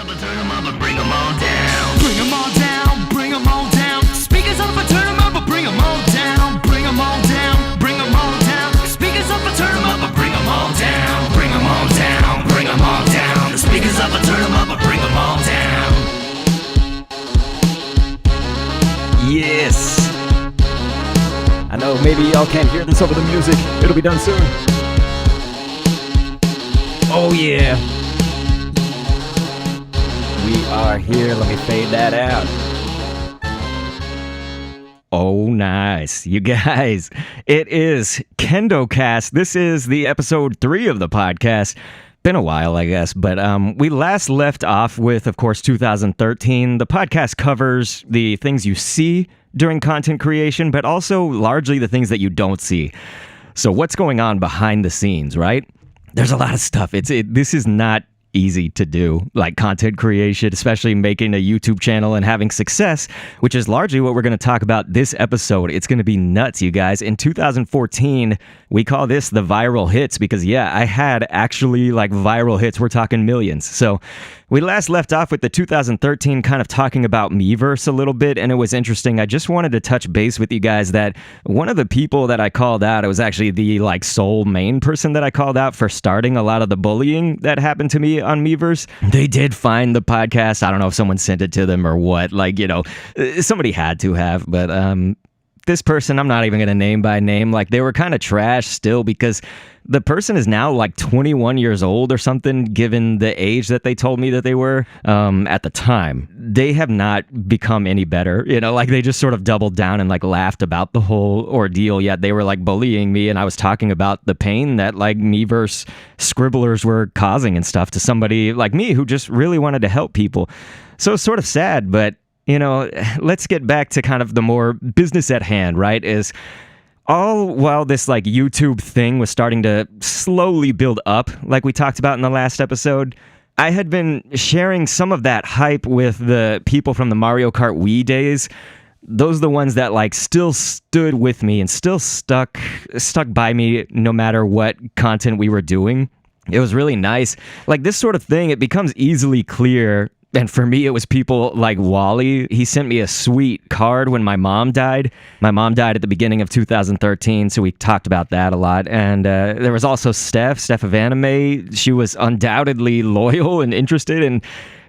up and turn them up and bring them all down. Bring them all down, bring them all down. Speakers up and turn them up and bring them all down. Bring them all down, bring them all down. Speakers up and turn them up and bring them all down. Bring them all down, bring them all down. The speakers up and turn them up and bring them all down. Yes. I know maybe y'all can't hear this over the music. It'll be done soon. Oh yeah. We are here. Let me fade that out. Oh, nice. You guys, it is Kendocast. This is the episode 3 of the podcast. Been a while, I guess, but we last left off with, of course, 2013. The podcast covers the things you see during content creation, but also largely the things that you don't see. So what's going on behind the scenes, right? There's a lot of stuff. This is not easy to do, like content creation, especially making a YouTube channel and having success, which is largely what we're going to talk about this episode. It's going to be nuts, you guys. In 2014, we call this the viral hits because, yeah, I had actually like viral hits. We're talking millions. So we last left off with the 2013 kind of talking about Miiverse a little bit, and it was interesting. I just wanted to touch base with you guys that one of the people that I called out, it was actually the like sole main person that I called out for starting a lot of the bullying that happened to me on Miiverse. They did find the podcast. I don't know if someone sent it to them or what. Like, you know, somebody had to have, but this person, I'm not even going to name by name, like they were kind of trash still because the person is now like 21 years old or something, given the age that they told me that they were at the time. They have not become any better, you know, like they just sort of doubled down and like laughed about the whole ordeal, yet they were like bullying me, and I was talking about the pain that like Miiverse Scribblers were causing and stuff to somebody like me who just really wanted to help people. So it's sort of sad, but you know, let's get back to kind of the more business at hand, right? Is all while this like YouTube thing was starting to slowly build up, like we talked about in the last episode, I had been sharing some of that hype with the people from the Mario Kart Wii days. Those are the ones that like still stood with me and still stuck by me no matter what content we were doing. It was really nice. Like this sort of thing, it becomes easily clear. And for me, it was people like Wally. He sent me a sweet card when my mom died. My mom died at the beginning of 2013, so we talked about that a lot. And there was also Steph of Anime. She was undoubtedly loyal and interested in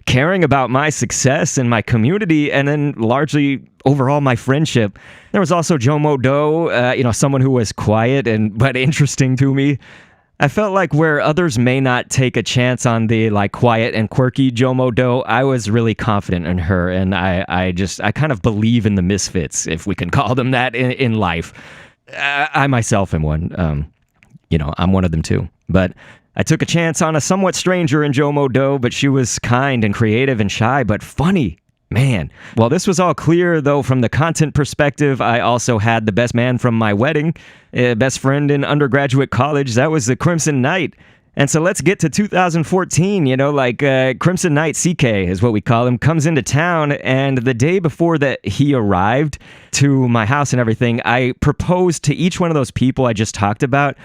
caring about my success and my community, and then largely overall my friendship. There was also JoMoDo, you know, someone who was quiet but interesting to me. I felt like where others may not take a chance on the like quiet and quirky JoMoDo, I was really confident in her, and I kind of believe in the misfits, if we can call them that, in life. I myself am one. You know, I'm one of them too. But I took a chance on a somewhat stranger in JoMoDo, but she was kind and creative and shy, but funny. Man. Well, this was all clear, though, from the content perspective. I also had the best man from my wedding, best friend in undergraduate college. That was the Crimson Knight. And so let's get to 2014, you know, like Crimson Knight, CK is what we call him, comes into town, and the day before that he arrived to my house and everything, I proposed to each one of those people I just talked about.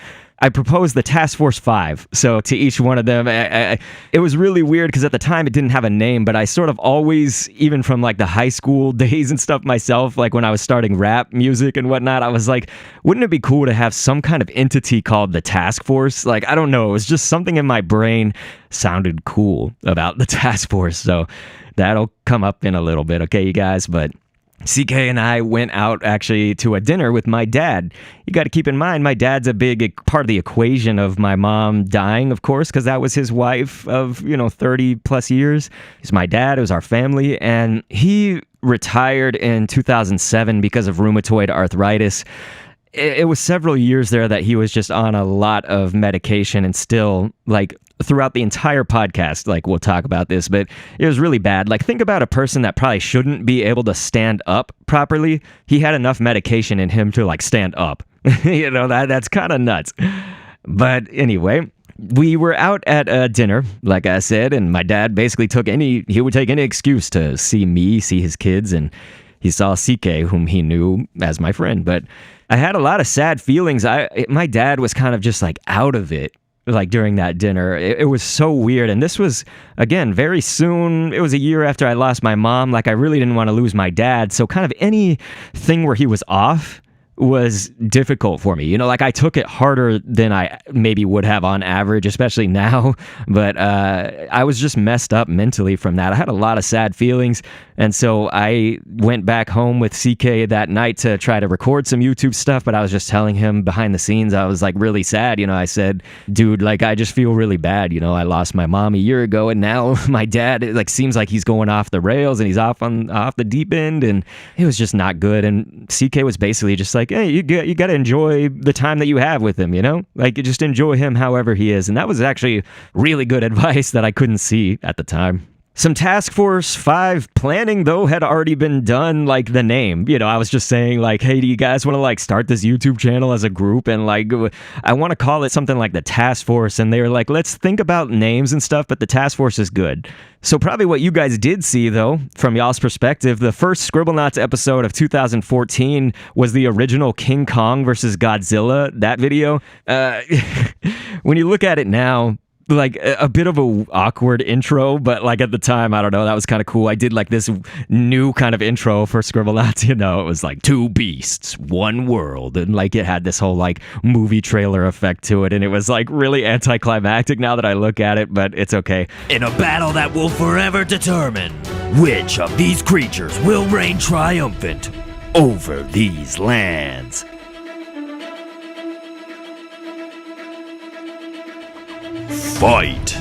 I proposed the Task Force 5, so to each one of them. It was really weird because at the time it didn't have a name, but I sort of always, even from like the high school days and stuff myself, like when I was starting rap music and whatnot, I was like, wouldn't it be cool to have some kind of entity called the Task Force? Like, I don't know, it was just something in my brain sounded cool about the Task Force, so that'll come up in a little bit, okay, you guys, but CK and I went out actually to a dinner with my dad. You got to keep in mind, my dad's a big part of the equation of my mom dying, of course, because that was his wife of, 30 plus years. He's my dad. It was our family. And he retired in 2007 because of rheumatoid arthritis. It was several years there that he was just on a lot of medication and still, like, throughout the entire podcast, like, we'll talk about this, but it was really bad. Like, think about a person that probably shouldn't be able to stand up properly. He had enough medication in him to, like, stand up. That's kind of nuts. But anyway, we were out at a dinner, like I said, and my dad basically he would take any excuse to see me, see his kids, and he saw CK, whom he knew as my friend. But I had a lot of sad feelings. My dad was kind of just like out of it. like during that dinner. It was so weird. And this was, again, very soon. It was a year after I lost my mom. Like, I really didn't want to lose my dad. So kind of anything where he was off was difficult for me. You know, like I took it harder than I maybe would have on average, especially now. But I was just messed up mentally from that. I had a lot of sad feelings. And so I went back home with CK that night to try to record some YouTube stuff. But I was just telling him behind the scenes, I was like really sad. You know, I said, dude, like I just feel really bad. You know, I lost my mom a year ago and now my dad, it like seems like he's going off the rails and he's off the deep end. And it was just not good. And CK was basically just like, hey, you got to enjoy the time that you have with him, you know? Like, just enjoy him however he is. And that was actually really good advice that I couldn't see at the time. Some Task Force 5 planning, though, had already been done, like the name. You know, I was just saying, like, hey, do you guys want to, like, start this YouTube channel as a group? And, like, I want to call it something like the Task Force. And they were like, let's think about names and stuff, but the Task Force is good. So probably what you guys did see, though, from y'all's perspective, the first Scribblenauts episode of 2014 was the original King Kong versus Godzilla, that video. When you look at it now, like a bit of a awkward intro, but like at the time, I don't know, that was kind of cool. I did like this new kind of intro for Scribblenauts, you know, it was like 2 beasts, 1 world, and like it had this whole like movie trailer effect to it, and it was like really anticlimactic now that I look at it, but it's okay. In a battle that will forever determine which of these creatures will reign triumphant over these lands. Fight!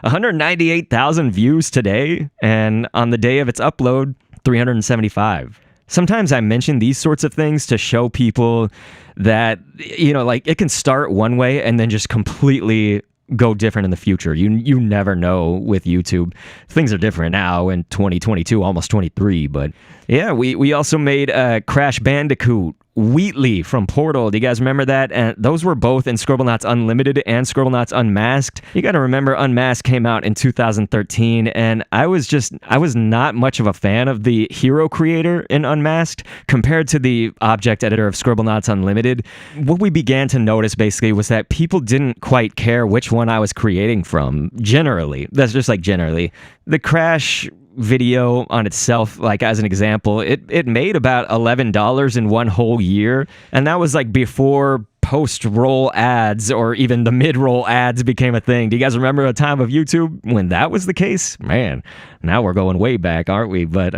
$198,000 views today, and on the day of its upload, 375. Sometimes I mention these sorts of things to show people that, you know, like it can start one way and then just completely go different in the future. You never know with YouTube. Things are different now in 2022, almost 23. But yeah, we also made Crash Bandicoot, Wheatley from Portal. Do you guys remember that? And those were both in Scribblenauts Unlimited and Scribblenauts Unmasked. You got to remember Unmasked came out in 2013, and I was not much of a fan of the hero creator in Unmasked compared to the object editor of Scribblenauts Unlimited. What we began to notice basically was that people didn't quite care which one I was creating from. Generally, that's just like generally. The Crash video on itself, like as an example, it made about $11 in one whole year, and that was like before post-roll ads or even the mid-roll ads became a thing. Do you guys remember a time of YouTube when that was the case? Man, now we're going way back, aren't we? But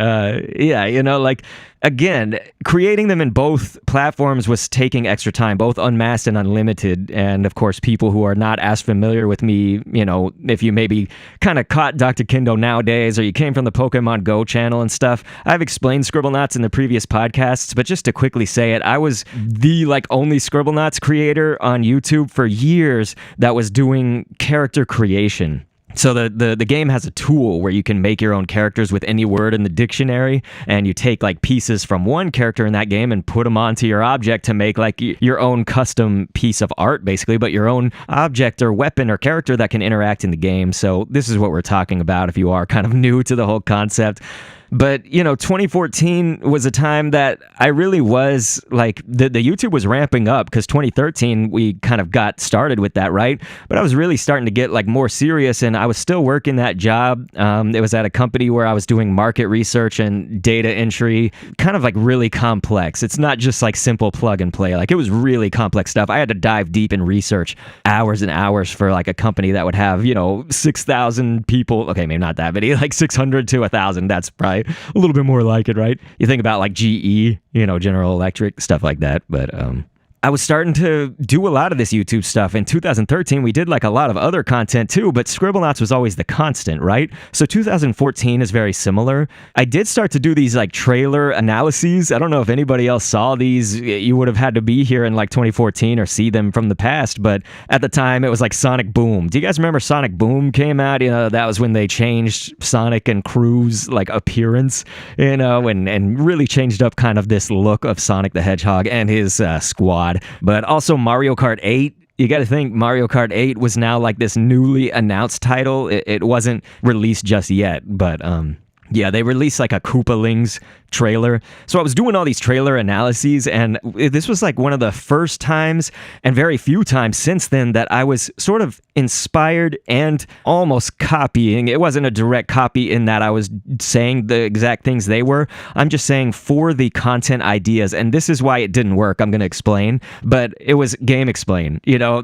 yeah, you know, like again, creating them in both platforms was taking extra time, both Unmasked and Unlimited. And of course, people who are not as familiar with me, you know, if you maybe kind of caught dr.kendo nowadays, or you came from the Pokemon Go channel and stuff, I've explained Scribblenauts in the previous podcasts, but just to quickly say it, I was the like only Scribblenauts creator on YouTube for years that was doing character creation. So the game has a tool where you can make your own characters with any word in the dictionary, and you take like pieces from one character in that game and put them onto your object to make like your own custom piece of art, basically, but your own object or weapon or character that can interact in the game. So this is what we're talking about if you are kind of new to the whole concept. But, you know, 2014 was a time that I really was like, the YouTube was ramping up because 2013 we kind of got started with that, right? But I was really starting to get like more serious, and I was still working that job. It was at a company where I was doing market research and data entry, kind of like really complex. It's not just like simple plug and play. Like it was really complex stuff. I had to dive deep in research, hours and hours for like a company that would have, you know, 6,000 people. Okay, maybe not that many, like 600 to 1,000. That's probably a little bit more like it, right? You think about like GE, you know, General Electric, stuff like that. But I was starting to do a lot of this YouTube stuff. In 2013, we did like a lot of other content too, but Scribblenauts was always the constant, right? So 2014 is very similar. I did start to do these like trailer analyses. I don't know if anybody else saw these. You would have had to be here in like 2014 or see them from the past, but at the time it was like Sonic Boom. Do you guys remember Sonic Boom came out? You know, that was when they changed Sonic and Crew's like appearance, you know, and really changed up kind of this look of Sonic the Hedgehog and his squad. But also Mario Kart 8. You got to think Mario Kart 8 was now like this newly announced title. It wasn't released just yet, but yeah, they released like a Koopalings trailer. So I was doing all these trailer analyses, and this was like one of the first times and very few times since then that I was sort of inspired and almost copying. It wasn't a direct copy in that I was saying the exact things they were. I'm just saying for the content ideas, and this is why it didn't work. I'm going to explain, but it was Game Explain. You know,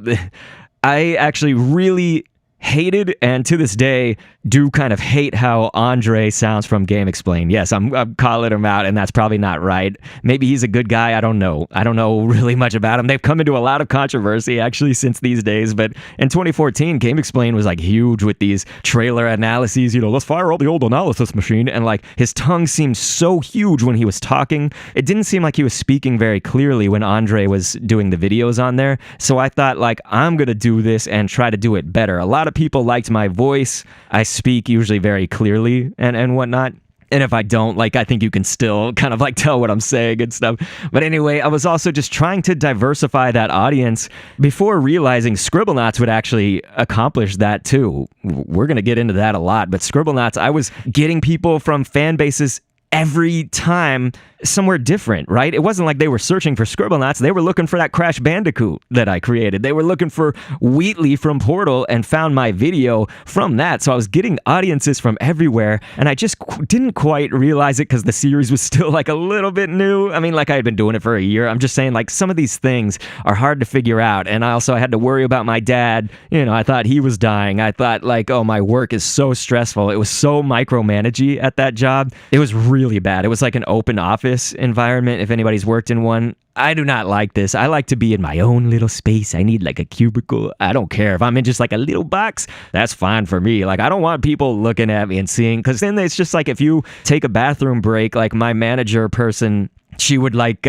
I actually really hated and to this day do kind of hate how Andre sounds from Game Explain. Yes, I'm calling him out, and that's probably not right. Maybe he's a good guy. I don't know. I don't know really much about him. They've come into a lot of controversy actually since these days, but in 2014, Game Explain was like huge with these trailer analyses. You know, let's fire all the old analysis machine, and like his tongue seemed so huge when he was talking. It didn't seem like he was speaking very clearly when Andre was doing the videos on there. So I thought like, I'm gonna do this and try to do it better. A lot of people liked my voice. I speak usually very clearly and whatnot. And if I don't, like, I think you can still kind of like tell what I'm saying and stuff. But anyway, I was also just trying to diversify that audience before realizing Scribblenauts would actually accomplish that too. We're going to get into that a lot. But Scribblenauts, I was getting people from fan bases every time somewhere different, right? It wasn't like they were searching for Scribblenauts. They were looking for that Crash Bandicoot that I created. They were looking for Wheatley from Portal and found my video from that. So I was getting audiences from everywhere, and I just didn't quite realize it because the series was still like a little bit new. I mean, like I had been doing it for a year. I'm just saying like some of these things are hard to figure out. And I had to worry about my dad. You know, I thought he was dying. I thought like, oh, my work is so stressful. It was so micromanagey at that job. It was really bad. It was like an open office environment, if anybody's worked in one. I do not like this. I like to be in my own little space. I need like a cubicle. I don't care if I'm in just like a little box. That's fine for me. Like, I don't want people looking at me and seeing, because then it's just like if you take a bathroom break, like my manager person, she would like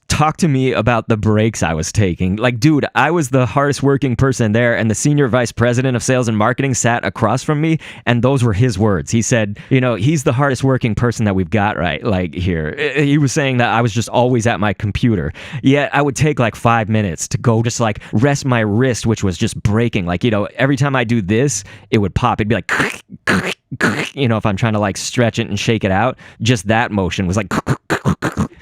talk to me about the breaks I was taking. Like, dude, I was the hardest working person there, and the senior vice president of sales and marketing sat across from me, and those were his words. He said, you know, he's the hardest working person that we've got right like here. He was saying that I was just always at my computer. Yet I would take like 5 minutes to go just like rest my wrist, which was just breaking. Like, you know, every time I do this, it would pop. It'd be like, you know, if I'm trying to like stretch it and shake it out, just that motion was like,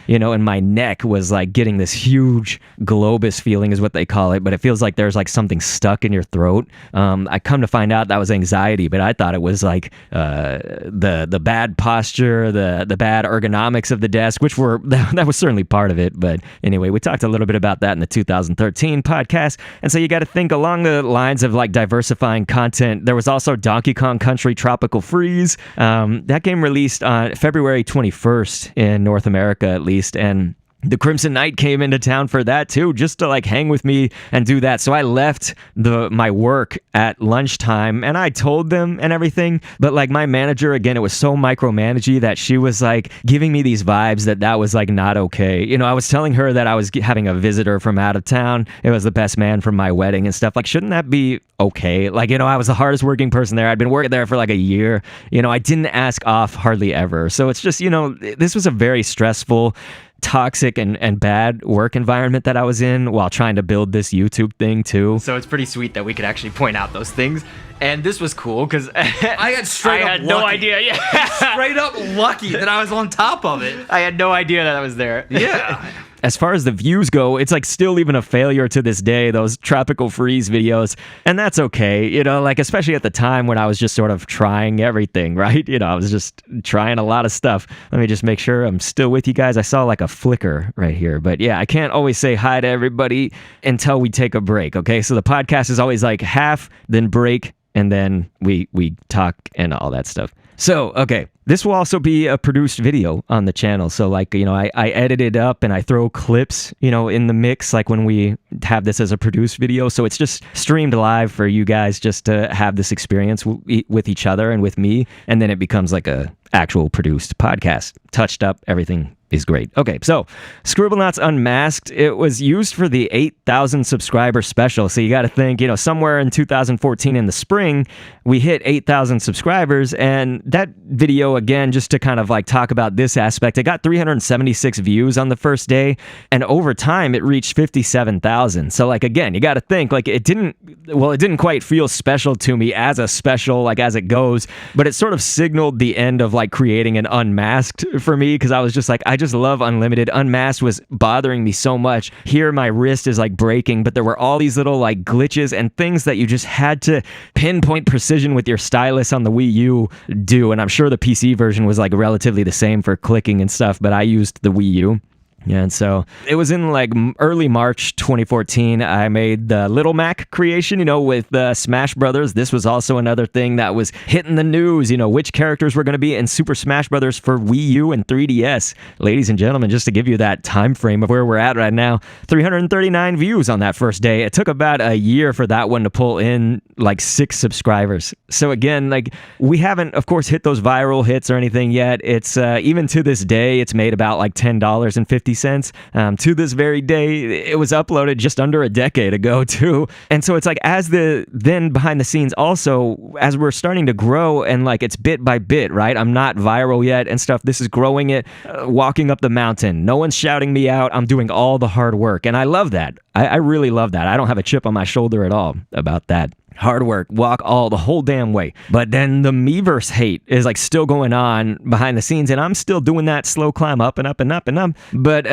you know, and my neck was like getting this huge globus feeling is what they call it, but it feels like there's like something stuck in your throat. I come to find out that was anxiety, but I thought it was like the bad posture, the bad ergonomics of the desk, which were that was certainly part of it. But anyway, we talked a little bit about that in the 2013 podcast, and so you got to think along the lines of like diversifying content. There was also Donkey Kong Country Tropical Freeze. That game released on February 21st in North America, at least, and the Crimson Knight came into town for that too, just to like hang with me and do that. So I left my work at lunchtime, and I told them and everything, but like my manager, again, it was so micromanagey that she was like giving me these vibes that was like not okay. You know, I was telling her that I was having a visitor from out of town. It was the best man from my wedding and stuff. Like, shouldn't that be okay? Like, you know, I was the hardest working person there. I'd been working there for like a year. You know, I didn't ask off hardly ever. So it's just, you know, this was a very stressful, toxic and bad work environment that I was in while trying to build this YouTube thing too. So it's pretty sweet that we could actually point out those things. And this was cool because I had no idea. Yeah, straight up lucky that I was on top of it. I had no idea that I was there. Yeah. As far as the views go, it's like still even a failure to this day, those Tropical Freeze videos. And that's okay, you know, like especially at the time when I was just sort of trying everything, right? You know, I was just trying a lot of stuff. Let me just make sure I'm still with you guys. I saw like a flicker right here. But yeah, I can't always say hi to everybody until we take a break, okay? So the podcast is always like half, then break, and then we talk and all that stuff. So, okay, this will also be a produced video on the channel. So, like, you know, I edit it up and I throw clips, you know, in the mix, like when we have this as a produced video. So it's just streamed live for you guys just to have this experience with each other and with me. And then it becomes like a actual produced podcast, touched up, everything is great. Okay, so Scribblenauts Unmasked, it was used for the 8,000 subscriber special. So you got to think, you know, somewhere in 2014 in the spring, we hit 8,000 subscribers. And that video, again, just to kind of like talk about this aspect, it got 376 views on the first day. And over time, it reached 57,000. So like, again, you got to think like it didn't quite feel special to me as a special, like as it goes, but it sort of signaled the end of like creating an Unmasked for me, because I was just like, I just love Unlimited. Unmasked was bothering me so much. Here, my wrist is like breaking, but there were all these little like glitches and things that you just had to pinpoint precision with your stylus on the Wii U do. And I'm sure the PC version was like relatively the same for clicking and stuff, but I used the Wii U. Yeah, and so it was in like early March 2014, I made the Little Mac creation, you know, with Smash Brothers. This was also another thing that was hitting the news, you know, which characters were going to be in Super Smash Brothers for Wii U and 3DS. Ladies and gentlemen, just to give you that time frame of where we're at right now, 339 views on that first day. It took about a year for that one to pull in like 6 subscribers. So again, like we haven't, of course, hit those viral hits or anything yet. It's even to this day, it's made about like $10.50. To this very day. It was uploaded just under a decade ago too. And so it's like, as then behind the scenes also, as we're starting to grow and like it's bit by bit, right? I'm not viral yet and stuff. This is growing it, walking up the mountain. No one's shouting me out. I'm doing all the hard work. And I love that. I really love that. I don't have a chip on my shoulder at all about that. Hard work, walk the whole damn way. But then the Miiverse hate is like still going on behind the scenes, and I'm still doing that slow climb up and up and up and up. But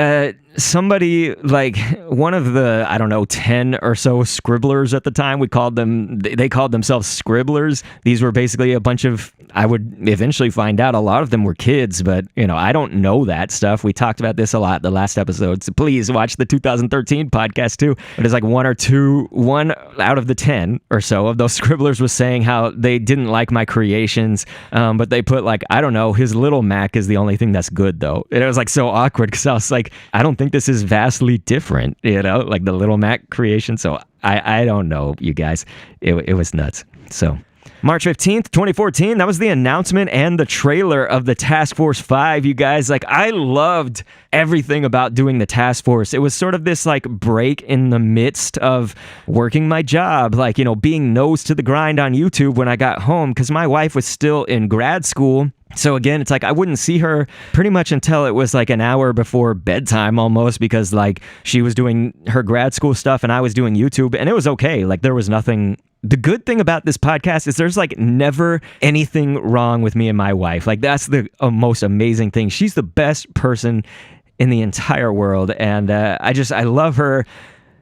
somebody, like one of the, I don't know, 10 or so Scribblers at the time, they called themselves Scribblers. These were basically a bunch of, I would eventually find out a lot of them were kids, but you know, I don't know that stuff. We talked about this a lot the last episode, so please watch the 2013 podcast too. But it's like one out of the 10 or so of those Scribblers was saying how they didn't like my creations, but they put like, I don't know, his Little Mac is the only thing that's good though. And it was like so awkward because I was like, I don't think this is vastly different, you know, like the Little Mac creation. So I don't know, you guys. It was nuts. So March 15th, 2014, that was the announcement and the trailer of the Task Force 5, you guys. Like, I loved everything about doing the Task Force. It was sort of this, like, break in the midst of working my job, like, you know, being nose to the grind on YouTube when I got home, because my wife was still in grad school. So again, it's like I wouldn't see her pretty much until it was like an hour before bedtime almost, because like she was doing her grad school stuff and I was doing YouTube, and it was okay. Like there was nothing. The good thing about this podcast is there's like never anything wrong with me and my wife. Like that's the most amazing thing. She's the best person in the entire world. And I love her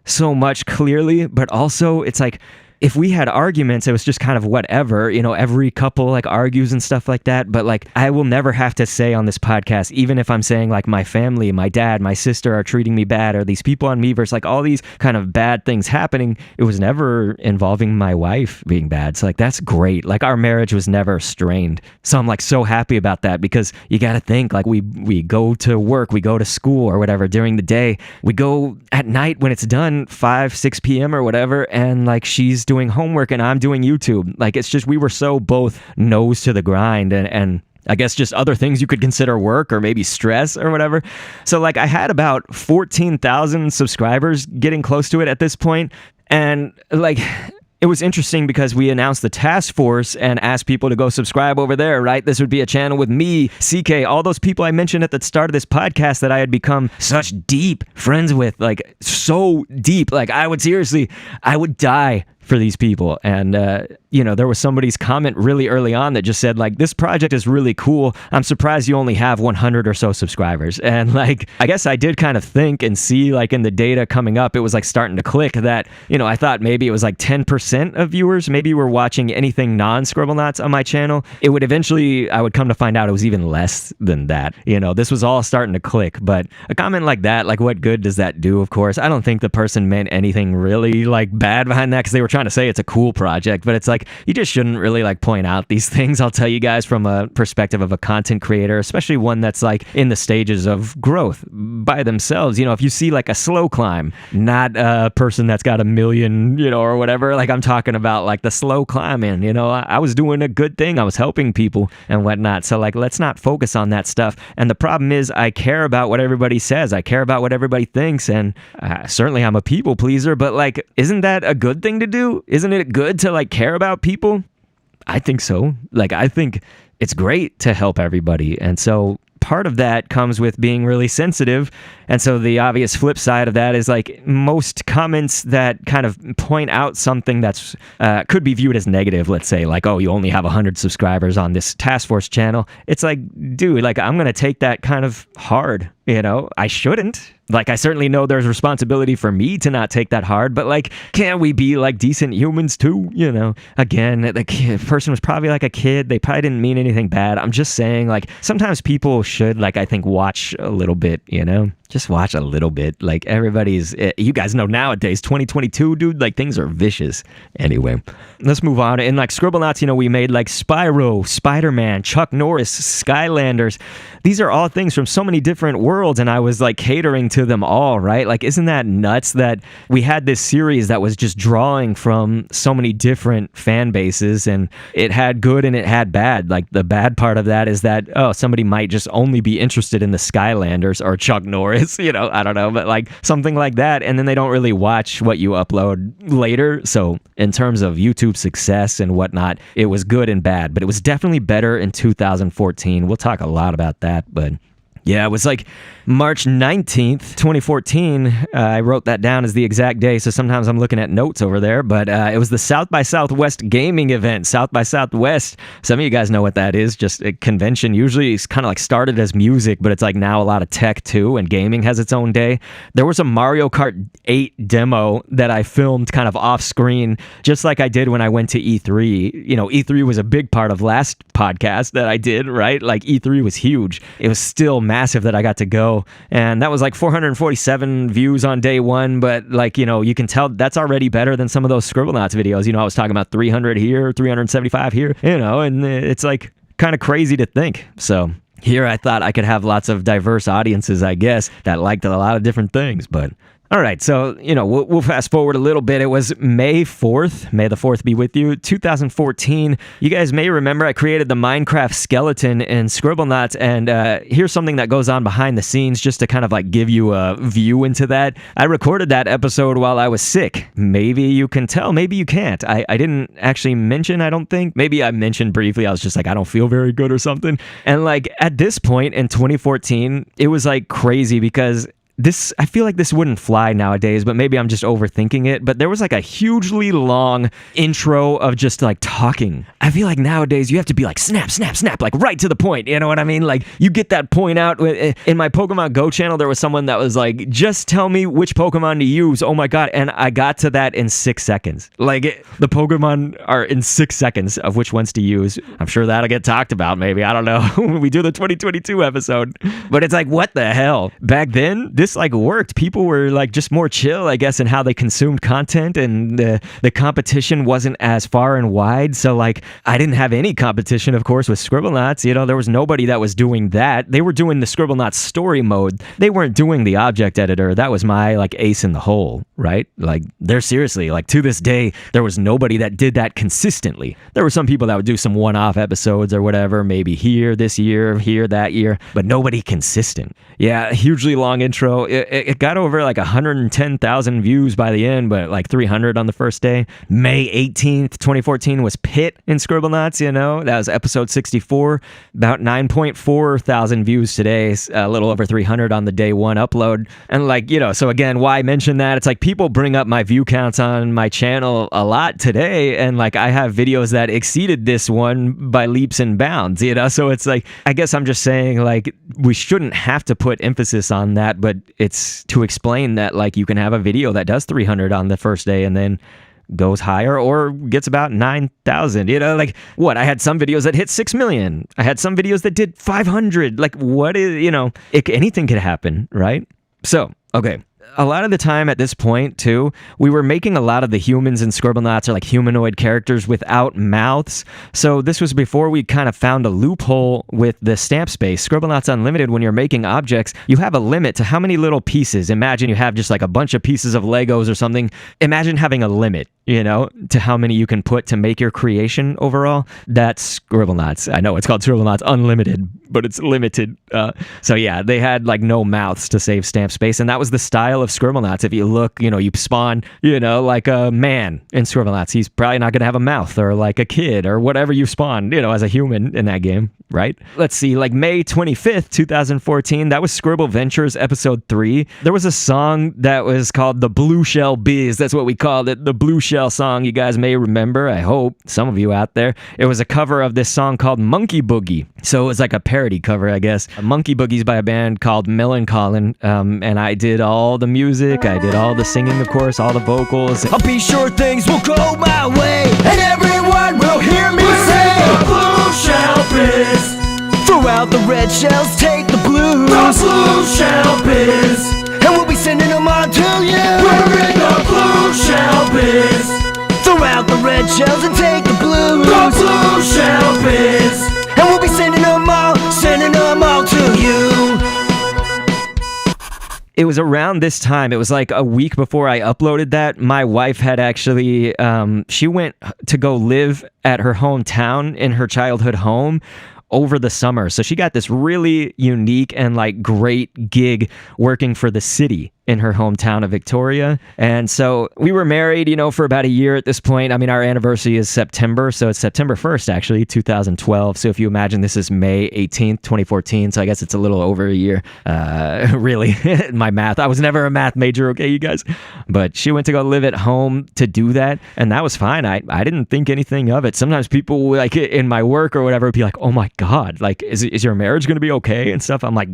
so much, clearly, but also it's like, if we had arguments, it was just kind of whatever, you know, every couple like argues and stuff like that. But like, I will never have to say on this podcast, even if I'm saying like my family, my dad, my sister are treating me bad, or these people on Miiverse, like all these kind of bad things happening, it was never involving my wife being bad. So like, that's great. Like our marriage was never strained. So I'm like so happy about that, because you got to think like we go to work, we go to school or whatever during the day, we go at night when it's done, 5-6 p.m. or whatever. And like, she's doing homework and I'm doing YouTube. Like it's just, we were so both nose to the grind, and I guess just other things you could consider work or maybe stress or whatever. So like I had about 14,000 subscribers, getting close to it at this point. And like, it was interesting because we announced the task force and asked people to go subscribe over there, right? This would be a channel with me, CK, all those people I mentioned at the start of this podcast that I had become such deep friends with, like so deep. Like I would die for these people. And, you know, there was somebody's comment really early on that just said like, this project is really cool. I'm surprised you only have 100 or so subscribers. And like, I guess I did kind of think and see like in the data coming up, it was like starting to click that, you know, I thought maybe it was like 10% of viewers maybe were watching anything non-Scribblenauts on my channel. It would eventually, I would come to find out it was even less than that. You know, this was all starting to click. But a comment like that, like what good does that do? Of course, I don't think the person meant anything really like bad behind that, because they were trying trying to say it's a cool project, but it's like, you just shouldn't really like point out these things. I'll tell you guys from a perspective of a content creator, especially one that's like in the stages of growth by themselves. You know, if you see like a slow climb, not a person that's got 1 million, you know, or whatever, like I'm talking about like the slow climbing, you know, I was doing a good thing. I was helping people and whatnot. So like, let's not focus on that stuff. And the problem is I care about what everybody says. I care about what everybody thinks. And certainly I'm a people pleaser, but like, isn't that a good thing to do? Isn't it good to like care about people? I think so. Like, I think it's great to help everybody. And so part of that comes with being really sensitive. And so the obvious flip side of that is like most comments that kind of point out something that's could be viewed as negative, let's say like, oh, you only have 100 subscribers on this task force channel. It's like, dude, like I'm going to take that kind of hard. You know, I shouldn't. Like, I certainly know there's responsibility for me to not take that hard, but like, can't we be like decent humans too? You know, again, the person was probably like a kid. They probably didn't mean anything bad. I'm just saying, like, sometimes people should, like, I think, watch a little bit, you know? Just watch a little bit. Like, everybody's, you guys know nowadays, 2022, dude, like, things are vicious. Anyway, let's move on. And like Scribblenauts, you know, we made like Spyro, Spider-Man, Chuck Norris, Skylanders. These are all things from so many different worlds, and I was like catering to them all, right? Like, isn't that nuts that we had this series that was just drawing from so many different fan bases, and it had good and it had bad. Like, the bad part of that is that, oh, somebody might just only be interested in the Skylanders or Chuck Norris, you know, I don't know, but like something like that, and then they don't really watch what you upload later. So in terms of YouTube success and whatnot, it was good and bad, but it was definitely better in 2014. We'll talk a lot about that, but yeah, it was like March 19th, 2014. I wrote that down as the exact day, so sometimes I'm looking at notes over there, but it was the South by Southwest gaming event. South by Southwest, some of you guys know what that is, just a convention. Usually it's kind of like started as music, but it's like now a lot of tech too, and gaming has its own day. There was a Mario Kart 8 demo that I filmed kind of off screen, just like I did when I went to E3. You know, E3 was a big part of last podcast that I did, right? Like, E3 was huge. It was still massive that I got to go, and that was like 447 views on day one, but like, you know, you can tell that's already better than some of those Scribblenauts videos. You know, I was talking about 300 here, 375 here, you know, and it's like kind of crazy to think. So here I thought I could have lots of diverse audiences, I guess, that liked a lot of different things, but all right, so, you know, we'll fast forward a little bit. It was May 4th. May the 4th be with you. 2014. You guys may remember I created the Minecraft skeleton in Scribblenauts, and here's something that goes on behind the scenes just to kind of like give you a view into that. I recorded that episode while I was sick. Maybe you can tell, maybe you can't. I didn't actually mention, I don't think. Maybe I mentioned briefly. I was just like, I don't feel very good or something. And like at this point in 2014, it was like crazy because I feel like this wouldn't fly nowadays, but maybe I'm just overthinking it. But there was like a hugely long intro of just like talking. I feel like nowadays you have to be like snap, snap, snap, like right to the point. You know what I mean? Like you get that point out. In my Pokemon Go channel, there was someone that was like, just tell me which Pokemon to use. Oh my God. And I got to that in 6 seconds. Like the Pokemon are in 6 seconds of which ones to use. I'm sure that'll get talked about maybe. I don't know when we do the 2022 episode. But it's like, what the hell? Back then, this like worked. People were like just more chill, I guess, in how they consumed content, and the competition wasn't as far and wide. So like I didn't have any competition, of course, with Scribblenauts. You know, there was nobody that was doing that. They were doing the Scribblenauts story mode. They weren't doing the object editor. That was my like ace in the hole, right? Like they're seriously, like to this day, there was nobody that did that consistently. There were some people that would do some one-off episodes or whatever, maybe here this year, here that year, but nobody consistent. Yeah, hugely long intro. It got over like 110,000 views by the end, but like 300 on the first day. May 18th, 2014 was Pit in Scribblenauts, you know. That was episode 64. About 9.4 thousand views today, a little over 300 on the day one upload. And like, you know, so again, why mention that? It's like people bring up my view counts on my channel a lot today, and like I have videos that exceeded this one by leaps and bounds, you know. So it's like, I guess I'm just saying like we shouldn't have to put emphasis on that, but it's to explain that like you can have a video that does 300 on the first day and then goes higher or gets about 9,000, you know, like what? I had some videos that hit 6 million. I had some videos that did 500. Like what is, you know, anything could happen, right? So, okay. a lot of the time at this point, too, we were making a lot of the humans in Scribblenauts are like humanoid characters without mouths. So this was before we kind of found a loophole with the stamp space. Scribblenauts Unlimited, when you're making objects, you have a limit to how many little pieces. Imagine you have just like a bunch of pieces of Legos or something. Imagine having a limit, you know, to how many you can put to make your creation overall. That's Scribblenauts. I know it's called Scribblenauts Unlimited, but it's limited. So yeah, they had like no mouths to save stamp space, and that was the style of Scribblenauts. If you look, you know, you spawn, you know, like a man in Scribblenauts, he's probably not going to have a mouth, or like a kid, or whatever you spawn, you know, as a human in that game, right? Let's see, like May 25th, 2014, that was Scribbleventures Episode 3. There was a song that was called the Blue Shell Biz. That's what we called it, the Blue Shell song. You guys may remember, I hope, some of you out there. It was a cover of this song called Monkey Boogie. So it was like a parody cover, I guess. Monkey Boogie's by a band called Millencolin, and I did all the music, I did all the singing, of course, all the vocals. I'll be sure things will go my way, and everyone will hear me say the Blue Shell Biz. Throw out the red shells, take the blues. The Blue Shell Biz. And we'll be sending them on to you. We're in the Blue Shell Biz. Throw out the red shells and take the blues. The Blue Shell Biz. And we'll be sending them all to you. It was around this time, it was like a week before I uploaded that, my wife had actually, she went to go live at her hometown in her childhood home over the summer. So she got this really unique and like great gig working for the city in her hometown of Victoria. And so we were married, you know, for about a year at this point. I mean, our anniversary is September, so it's September 1st, actually, 2012. So if you imagine this is May 18th, 2014, so I guess it's a little over a year. Really, my math. I was never a math major, okay, you guys? But she went to go live at home to do that, and that was fine. I didn't think anything of it. Sometimes people, like, in my work or whatever, would be like, oh my God, like, is your marriage going to be okay and stuff? I'm like,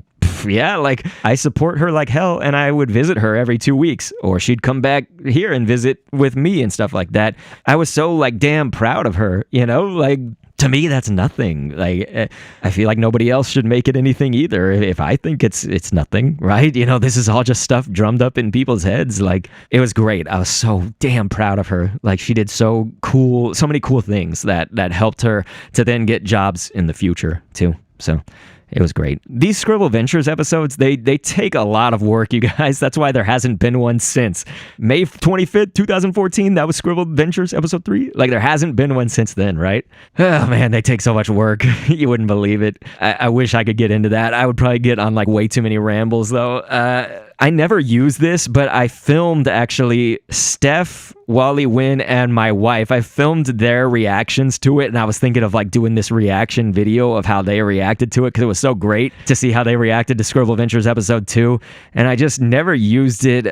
yeah, like I support her like hell, and I would visit her every 2 weeks, or she'd come back here and visit with me and stuff like that. I was so like damn proud of her, you know, like to me that's nothing. Like I feel like nobody else should make it anything either. If I think it's nothing, right? You know, this is all just stuff drummed up in people's heads. Like it was great. I was so damn proud of her. Like she did so many cool things that helped her to then get jobs in the future too. So it was great. These Scribbleventures episodes, they take a lot of work, you guys. That's why there hasn't been one since. May 25th, 2014, that was Scribbleventures Episode 3. Like, there hasn't been one since then, right? Oh, man, they take so much work. You wouldn't believe it. I wish I could get into that. I would probably get on, like, way too many rambles, though. I never used this, but I filmed, actually, Steph, Wally, Win, and my wife. I filmed their reactions to it, and I was thinking of like doing this reaction video of how they reacted to it, because it was so great to see how they reacted to Scribbleventures Episode 2, and I just never used it.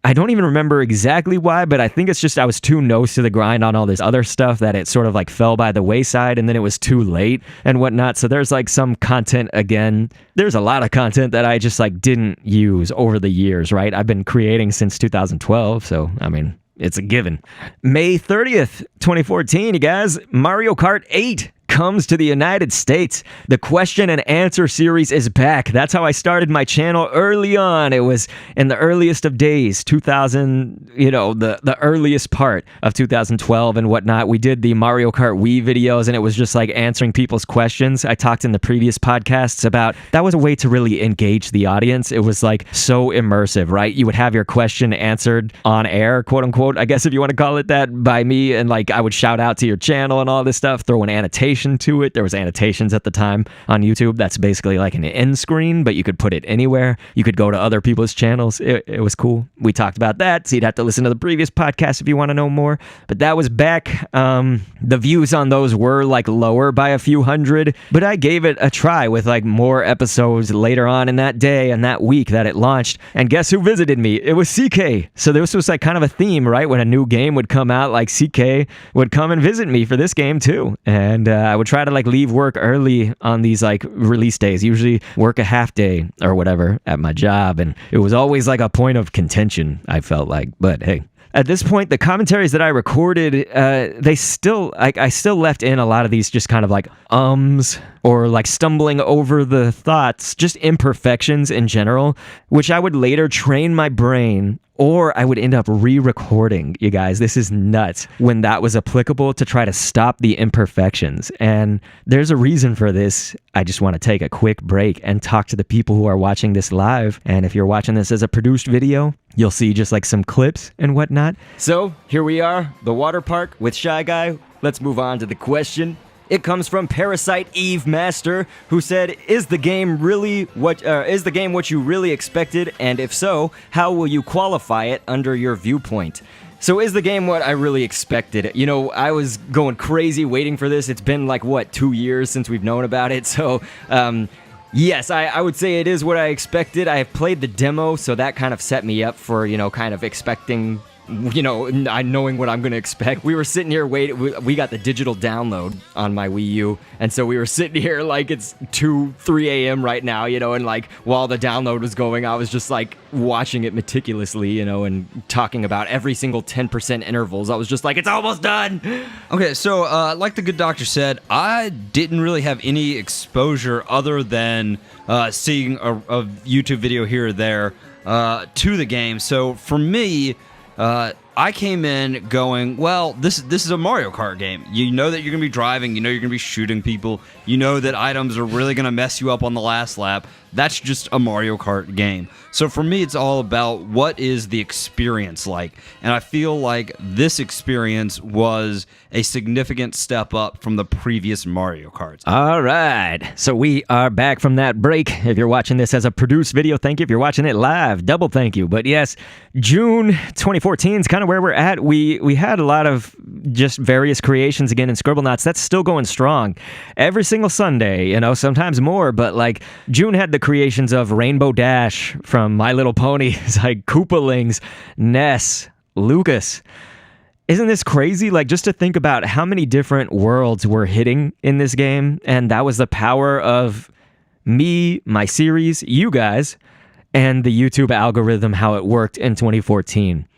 I don't even remember exactly why, but I think it's just I was too nose to the grind on all this other stuff that it sort of like fell by the wayside, and then it was too late and whatnot. So there's like some content, again, there's a lot of content that I just like didn't use over the years, right? I've been creating since 2012, so I mean, it's a given. May 30th, 2014, you guys, Mario Kart 8 comes to the United States. The question and answer series is back. That's how I started my channel early on. It was in the earliest of days, 2000, you know, the earliest part of 2012 and whatnot. We did the Mario Kart Wii videos, and it was just like answering people's questions. I talked in the previous podcasts about that was a way to really engage the audience. It was like so immersive, right? You would have your question answered on air, quote unquote, I guess if you want to call it that, by me, and like I would shout out to your channel and all this stuff, throw an annotation to it. There was annotations at the time on YouTube. That's basically like an end screen, but you could put it anywhere. You could go to other people's channels. It was cool. We talked about that, so you'd have to listen to the previous podcast if you want to know more. But that was back. The views on those were like lower by a few hundred, but I gave it a try with like more episodes later on in that day and that week that it launched. And guess who visited me? It was CK. So this was like kind of a theme, right? When a new game would come out, like CK would come and visit me for this game too. And I would try to like leave work early on these like release days, usually work a half day or whatever at my job. And it was always like a point of contention, I felt like. But hey, At this point, the commentaries that I recorded, I still left in a lot of these just kind of like ums or like stumbling over the thoughts, just imperfections in general, which I would later train my brain, or I would end up re-recording, you guys. This is nuts, when that was applicable, to try to stop the imperfections. And there's a reason for this. I just want to take a quick break and talk to the people who are watching this live. And if you're watching this as a produced video, you'll see just like some clips and whatnot. So here we are, the water park with Shy Guy. Let's move on to the question. It comes from Parasite Eve Master, who said, "Is the game what you really expected? And if so, how will you qualify it under your viewpoint?" So is the game what I really expected? You know, I was going crazy waiting for this. It's been like, 2 years since we've known about it. So, yes, I would say it is what I expected. I have played the demo, so that kind of set me up for, kind of expecting, knowing what I'm going to expect. We were sitting here waiting. We got the digital download on my Wii U, and so we were sitting here like it's 3 a.m. right now, and like while the download was going, I was just like watching it meticulously, and talking about every single 10% intervals. I was just like, it's almost done. Okay, so like the good doctor said, I didn't really have any exposure other than seeing a YouTube video here or there to the game. So for me, I came in going, well, this is a Mario Kart game. You know that you're going to be driving. You know you're going to be shooting people. You know that items are really going to mess you up on the last lap. That's just a Mario Kart game. So for me, it's all about what is the experience like. And I feel like this experience was a significant step up from the previous Mario Karts. All right. So we are back from that break. If you're watching this as a produced video, thank you. If you're watching it live, double thank you. But yes, June 2014 is kind of where we're at. We had a lot of just various creations again in Scribblenauts. That's still going strong. Every single Sunday, sometimes more. But like June had the creations of Rainbow Dash from My Little Pony. It's like Koopalings, Ness, Lucas. Isn't this crazy? Like, just to think about how many different worlds we're hitting in this game. And that was the power of me, my series, you guys, and the YouTube algorithm, how it worked in 2014.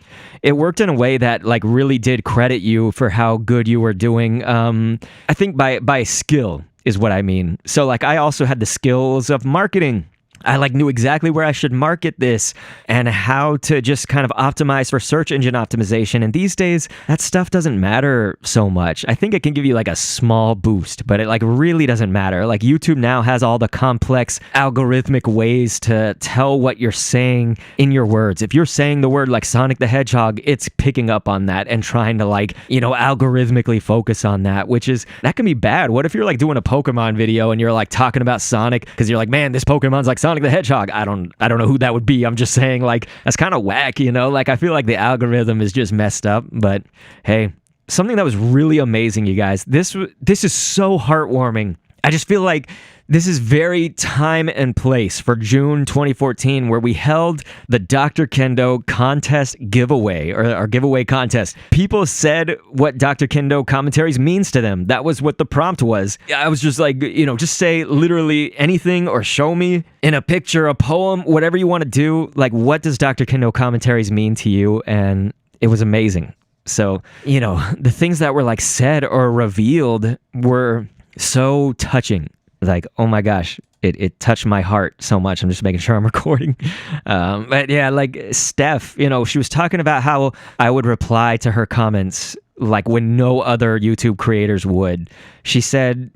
It worked in a way that like really did credit you for how good you were doing. I think by skill is what I mean. So like I also had the skills of marketing. I like knew exactly where I should market this and how to just kind of optimize for search engine optimization. And these days, that stuff doesn't matter so much. I think it can give you like a small boost, but it like really doesn't matter. Like YouTube now has all the complex algorithmic ways to tell what you're saying in your words. If you're saying the word like Sonic the Hedgehog, it's picking up on that and trying to like, algorithmically focus on that, that can be bad. What if you're like doing a Pokemon video and you're like talking about Sonic because you're like, man, this Pokemon's like Sonic the Hedgehog. I don't know who that would be. I'm just saying like that's kind of whack, Like I feel like the algorithm is just messed up. But hey, something that was really amazing, you guys. This is so heartwarming. I just feel like this is very time and place for June 2014, where we held the Dr. Kendo contest giveaway, or our giveaway contest. People said what Dr. Kendo Commentaries means to them. That was what the prompt was. I was just like, just say literally anything or show me in a picture, a poem, whatever you want to do. Like, what does Dr. Kendo Commentaries mean to you? And it was amazing. So, the things that were like said or revealed were so touching. Like, oh my gosh, it touched my heart so much. I'm just making sure I'm recording. But yeah, like Steph, she was talking about how I would reply to her comments like when no other YouTube creators would. She said,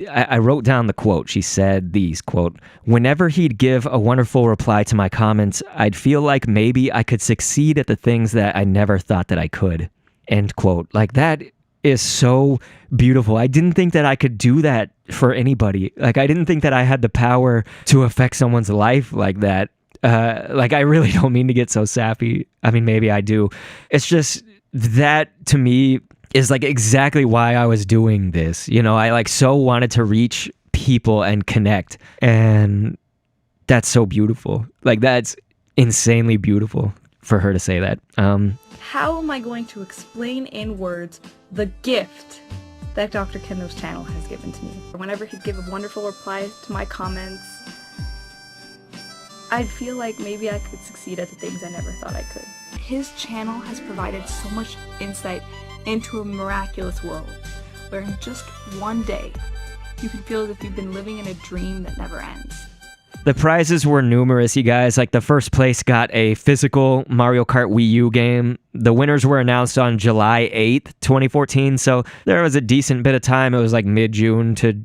I wrote down the quote. She said these, quote, "Whenever he'd give a wonderful reply to my comments, I'd feel like maybe I could succeed at the things that I never thought that I could." End quote. Like that is so beautiful. I didn't think that I could do that for anybody. Like I didn't think that I had the power to affect someone's life like that. Like I really don't mean to get so sappy. I mean, maybe I do. It's just that to me is like exactly why I was doing this. I like so wanted to reach people and connect. And that's so beautiful. Like that's insanely beautiful for her to say that. How am I going to explain in words the gift that Dr. Kendo's channel has given to me? Whenever he'd give a wonderful reply to my comments, I'd feel like maybe I could succeed at the things I never thought I could. his channel has provided so much insight into a miraculous world, where in just one day, you can feel as if you've been living in a dream that never ends. The prizes were numerous, you guys. Like, the first place got a physical Mario Kart Wii U game. The winners were announced on July 8th, 2014, so there was a decent bit of time. It was like mid-June to,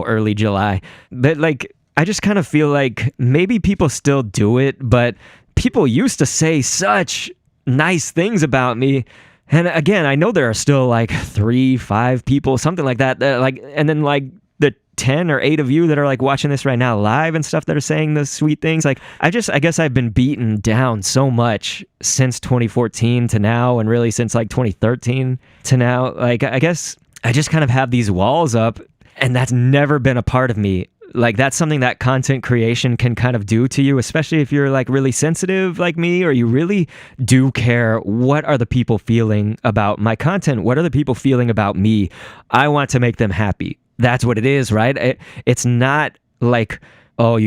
early July. But, like, I just kind of feel like maybe people still do it, but people used to say such nice things about me. And again, I know there are still like 3, 5 people, something like that, and then like the 10 or 8 of you that are like watching this right now live and stuff that are saying the sweet things. Like, I guess I've been beaten down so much since 2014 to now, and really since like 2013 to now. Like, I guess I just kind of have these walls up, and that's never been a part of me. Like, that's something that content creation can kind of do to you, especially if you're like really sensitive like me, or you really do care. What are the people feeling about my content? What are the people feeling about me? I want to make them happy. That's what it is, right? It's not like, oh,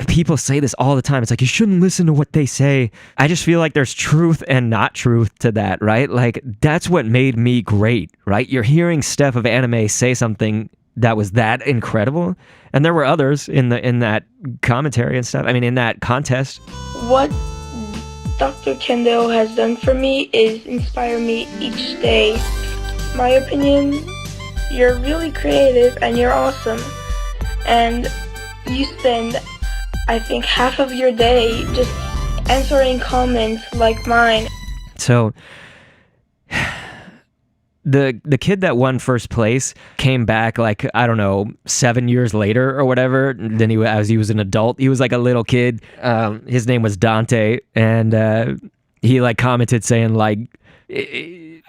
people say this all the time. It's like, you shouldn't listen to what they say. I just feel like there's truth and not truth to that, right? Like, that's what made me great, right? You're hearing Steph of Anime say something that was that incredible, and there were others in that commentary and stuff. I mean, in that contest. What Dr. Kendo has done for me is inspire me each day. My opinion, you're really creative and you're awesome, and you spend, I think, half of your day just answering comments like mine. So the kid that won first place came back, like, I don't know, 7 years later or whatever. Then as he was an adult, he was like a little kid. His name was Dante, and he like commented saying like,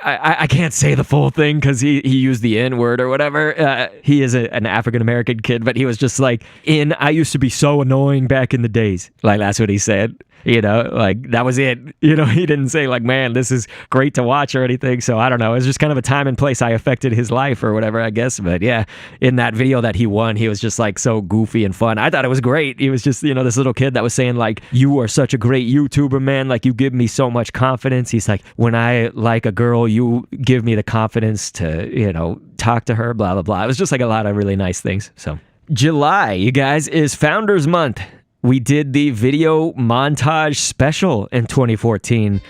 I can't say the full thing because he used the N-word or whatever. He is an African-American kid, but he was just like, I used to be so annoying back in the days. Like, that's what he said. Like, that was it. He didn't say like, man, this is great to watch or anything. So I don't know. It's just kind of a time and place I affected his life or whatever, I guess. But yeah, in that video that he won, he was just like so goofy and fun. I thought it was great. He was just, this little kid that was saying like, you are such a great YouTuber, man. Like, you give me so much confidence. He's like, when I like a girl, you give me the confidence to, talk to her, blah, blah, blah. It was just like a lot of really nice things. So July, you guys, is Founders Month. We did the video montage special in 2014.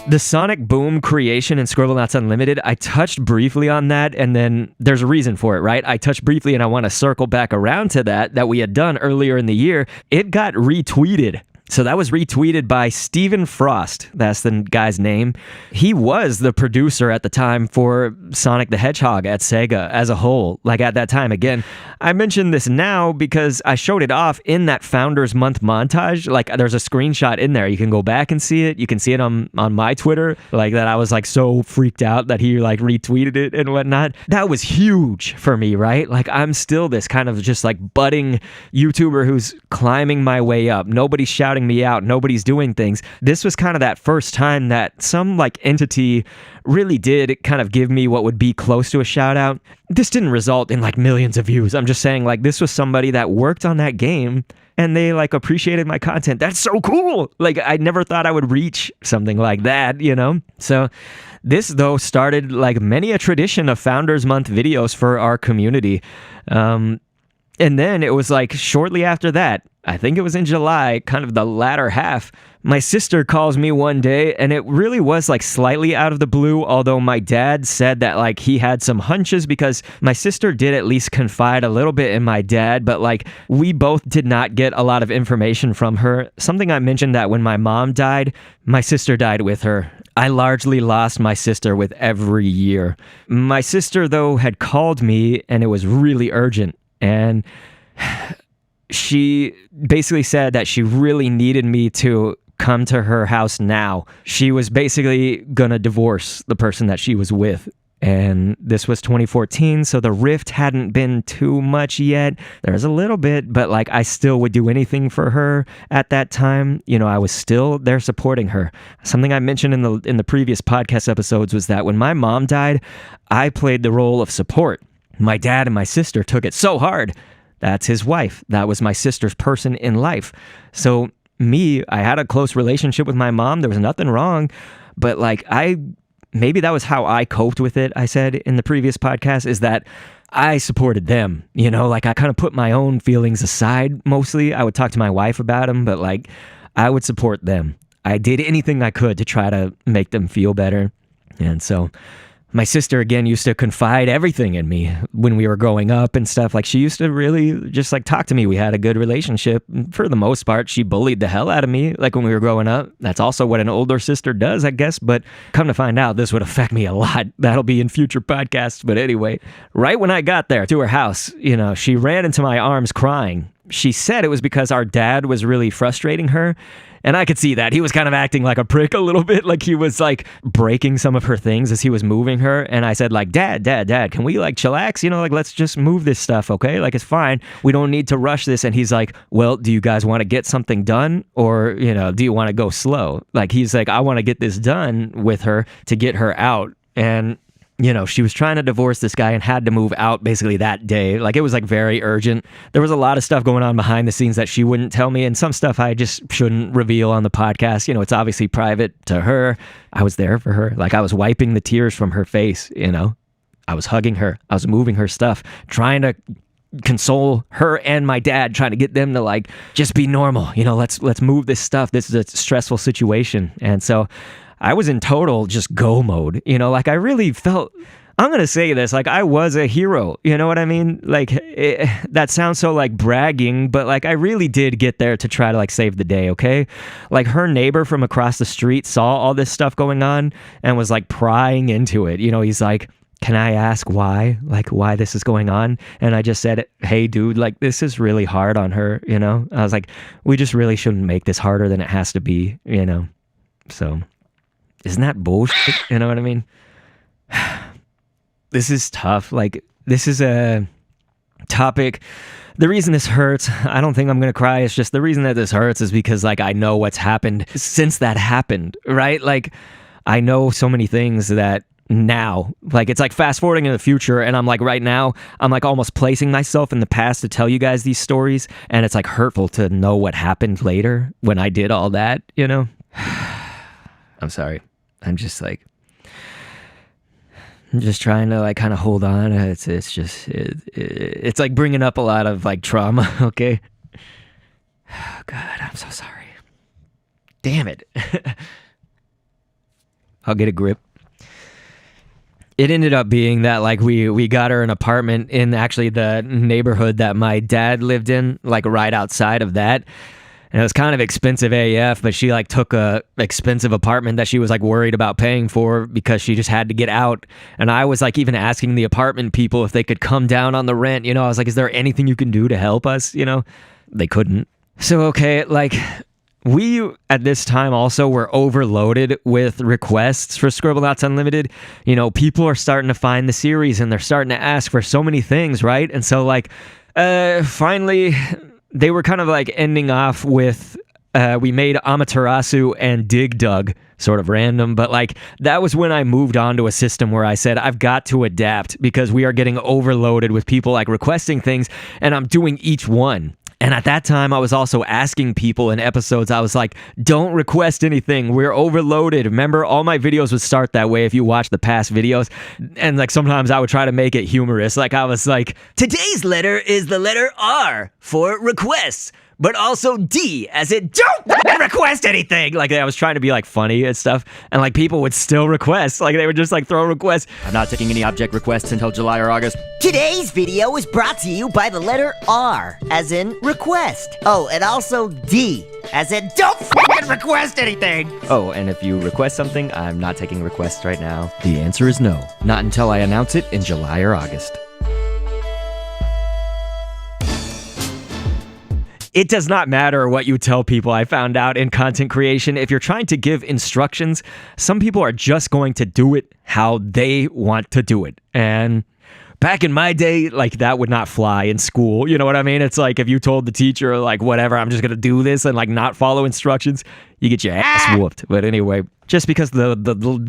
The Sonic Boom creation in Scribblenauts Unlimited, I touched briefly on that, and then there's a reason for it, right? I touched briefly, and I want to circle back around to that we had done earlier in the year. It got retweeted. So that was retweeted by Stephen Frost. That's the guy's name. He was the producer at the time for Sonic the Hedgehog at Sega as a whole. Like, at that time, again, I mention this now because I showed it off in that Founders Month montage. Like, there's a screenshot in there. You can go back and see it. You can see it on my Twitter. Like, that I was like so freaked out that he like retweeted it and whatnot. That was huge for me, right? Like, I'm still this kind of just like budding YouTuber who's climbing my way up. Nobody's shouting me out. Nobody's doing things. This was kind of that first time that some like entity really did kind of give me what would be close to a shout out. This didn't result in like millions of views. I'm just saying, like, this was somebody that worked on that game and they like appreciated my content. That's so cool. Like, I never thought I would reach something like that, So this, though, started like many a tradition of Founders Month videos for our community. And then it was like shortly after that, I think it was in July, kind of the latter half, my sister calls me one day, and it really was like slightly out of the blue, although my dad said that like he had some hunches because my sister did at least confide a little bit in my dad, but like we both did not get a lot of information from her. Something I mentioned that when my mom died, my sister died with her. I largely lost my sister with every year. My sister, though, had called me, and it was really urgent. And she basically said that she really needed me to come to her house now. She was basically gonna divorce the person that she was with. And this was 2014, so the rift hadn't been too much yet. There was a little bit, but like I still would do anything for her at that time. You know, I was still there supporting her. Something I mentioned in the previous podcast episodes was that when my mom died, I played the role of support. My dad and my sister took it so hard. That's his wife. That was my sister's person in life. So I had a close relationship with my mom. There was nothing wrong, but like maybe that was how I coped with it, I said in the previous podcast, is that I supported them. You know, like I kind of put my own feelings aside mostly. I would talk to my wife about them, but like I would support them. I did anything I could to try to make them feel better. And so my sister, again, used to confide everything in me when we were growing up and stuff. Like, she used to really just, like, talk to me. We had a good relationship. For the most part, she bullied the hell out of me, like, when we were growing up. That's also what an older sister does, I guess. But come to find out, this would affect me a lot. That'll be in future podcasts. But anyway, right when I got there to her house, you know, she ran into my arms crying. She said it was because our dad was really frustrating her. And I could see that. He was kind of acting like a prick a little bit, like he was like breaking some of her things as he was moving her. And I said like, Dad, can we like chillax? You know, like let's just move this stuff, okay? Like it's fine. We don't need to rush this. And he's like, well, do you guys want to get something done? Or, you know, do you want to go slow? Like he's like, I want to get this done with her to get her out. And you know, she was trying to divorce this guy and had to move out basically that day. Like, it was, like, very urgent. There was a lot of stuff going on behind the scenes that she wouldn't tell me, and some stuff I just shouldn't reveal on the podcast. You know, it's obviously private to her. I was there for her. Like, I was wiping the tears from her face, you know? I was hugging her. I was moving her stuff, trying to console her and my dad, trying to get them to, like, just be normal. You know, let's move this stuff. This is a stressful situation. And so I was in total just go mode, you know, like I really felt, I'm going to say this, like I was a hero, you know what I mean? Like that sounds so like bragging, but like I really did get there to try to like save the day, okay? Like her neighbor from across the street saw all this stuff going on and was like prying into it. You know, he's like, can I ask why? Like why this is going on? And I just said, hey dude, like this is really hard on her, you know? I was like, we just really shouldn't make this harder than it has to be, you know? So isn't that bullshit? You know what I mean? This is tough. Like, this is a topic. The reason this hurts, I don't think I'm going to cry. It's just the reason that this hurts is because, like, I know what's happened since that happened, right? Like, I know so many things that now, like, it's like fast forwarding in the future. And I'm like, right now, I'm like almost placing myself in the past to tell you guys these stories. And it's like hurtful to know what happened later when I did all that, you know? I'm sorry. I'm just like, I'm just trying to like kind of hold on. It's like bringing up a lot of like trauma. Okay. Oh, God, I'm so sorry. Damn it. I'll get a grip. It ended up being that like we got her an apartment in actually the neighborhood that my dad lived in, like right outside of that. And it was kind of expensive AF, but she like took a expensive apartment that she was like worried about paying for because she just had to get out. And I was like even asking the apartment people if they could come down on the rent. You know, I was like, is there anything you can do to help us? You know, they couldn't. So, okay, like we at this time also were overloaded with requests for Scribblenauts Unlimited. You know, people are starting to find the series and they're starting to ask for so many things, right? And so like finally they were kind of like ending off with we made Amaterasu and Dig Dug, sort of random, but like that was when I moved on to a system where I said I've got to adapt because we are getting overloaded with people like requesting things and I'm doing each one. And at that time, I was also asking people in episodes, I was like, don't request anything. We're overloaded. Remember, all my videos would start that way if you watch the past videos. And like sometimes I would try to make it humorous. Like I was like, today's letter is the letter R for requests, but also D as in don't request anything. Like I was trying to be like funny and stuff. And like people would still request. Like they would just like throw requests. I'm not taking any object requests until July or August. Today's video is brought to you by the letter R, as in request. Oh, and also D, as in don't fucking request anything. Oh, and if you request something, I'm not taking requests right now. The answer is no. Not until I announce it in July or August. It does not matter what you tell people. I found out in content creation, if you're trying to give instructions, some people are just going to do it how they want to do it. And back in my day, like, that would not fly in school. You know what I mean? It's like if you told the teacher, like, whatever, I'm just going to do this and, like, not follow instructions, you get your ass whooped. But anyway, just because the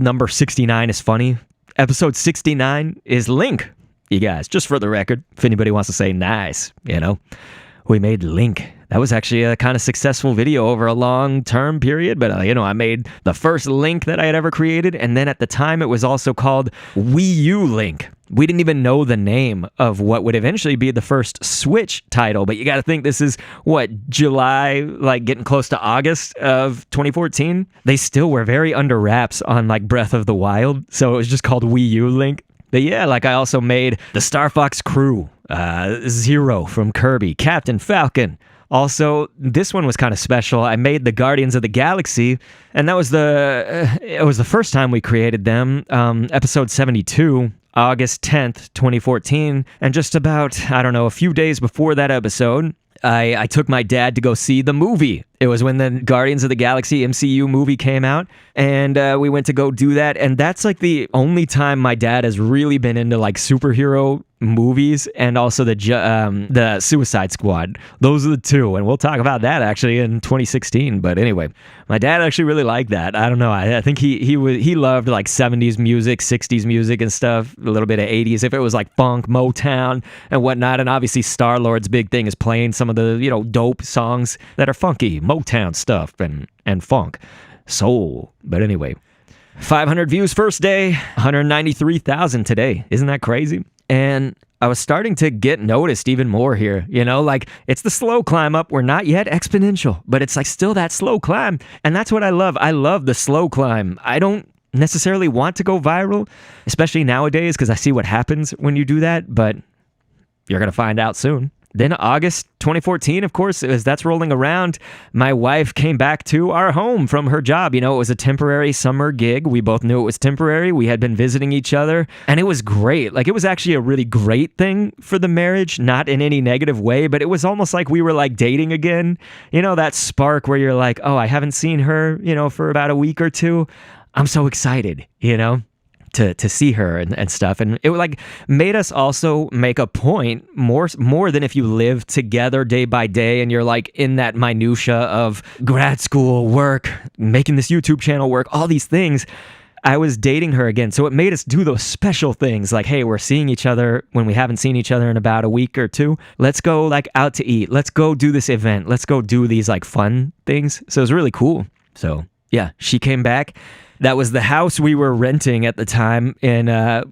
number 69 is funny, episode 69 is Link. You guys, just for the record, if anybody wants to say nice, you know, we made Link. That was actually a kind of successful video over a long-term period, but, you know, I made the first Link that I had ever created, and then at the time it was also called Wii U Link. We didn't even know the name of what would eventually be the first Switch title, but you got to think this is, July, like getting close to August of 2014? They still were very under wraps on, like, Breath of the Wild, so it was just called Wii U Link. But yeah, like, I also made the Star Fox crew, Zero from Kirby, Captain Falcon. Also, this one was kind of special. I made the Guardians of the Galaxy, and that was it was the first time we created them, episode 72, August 10th, 2014. And just about, I don't know, a few days before that episode, I took my dad to go see the movie. It was when the Guardians of the Galaxy MCU movie came out, and we went to go do that. And that's like the only time my dad has really been into like superhero movies, and also the Suicide Squad. Those are the two, and we'll talk about that actually in 2016. But anyway, my dad actually really liked that. I don't know. I think he loved like 70s music, 60s music and stuff, a little bit of 80s. If it was like funk, Motown, and whatnot, and obviously Star-Lord's big thing is playing some of the, you know, dope songs that are funky, Motown stuff and funk, soul. But anyway, 500 views first day, 193,000 today. Isn't that crazy? And I was starting to get noticed even more here, you know, like it's the slow climb up. We're not yet exponential, but it's like still that slow climb. And that's what I love. I love the slow climb. I don't necessarily want to go viral, especially nowadays, because I see what happens when you do that, but you're going to find out soon. Then August 2014, of course, as that's rolling around, my wife came back to our home from her job. You know, it was a temporary summer gig. We both knew it was temporary. We had been visiting each other, and it was great. Like, it was actually a really great thing for the marriage, not in any negative way, but it was almost like we were like dating again. You know, that spark where you're like, oh, I haven't seen her, you know, for about a week or two. I'm so excited, you know, to see her and stuff. And it like made us also make a point more than if you live together day by day and you're like in that minutia of grad school, work, making this YouTube channel work, all these things. I was dating her again. So it made us do those special things like, hey, we're seeing each other when we haven't seen each other in about a week or two. Let's go like out to eat. Let's go do this event. Let's go do these like fun things. So it was really cool. So yeah, she came back. That was the house we were renting at the time, and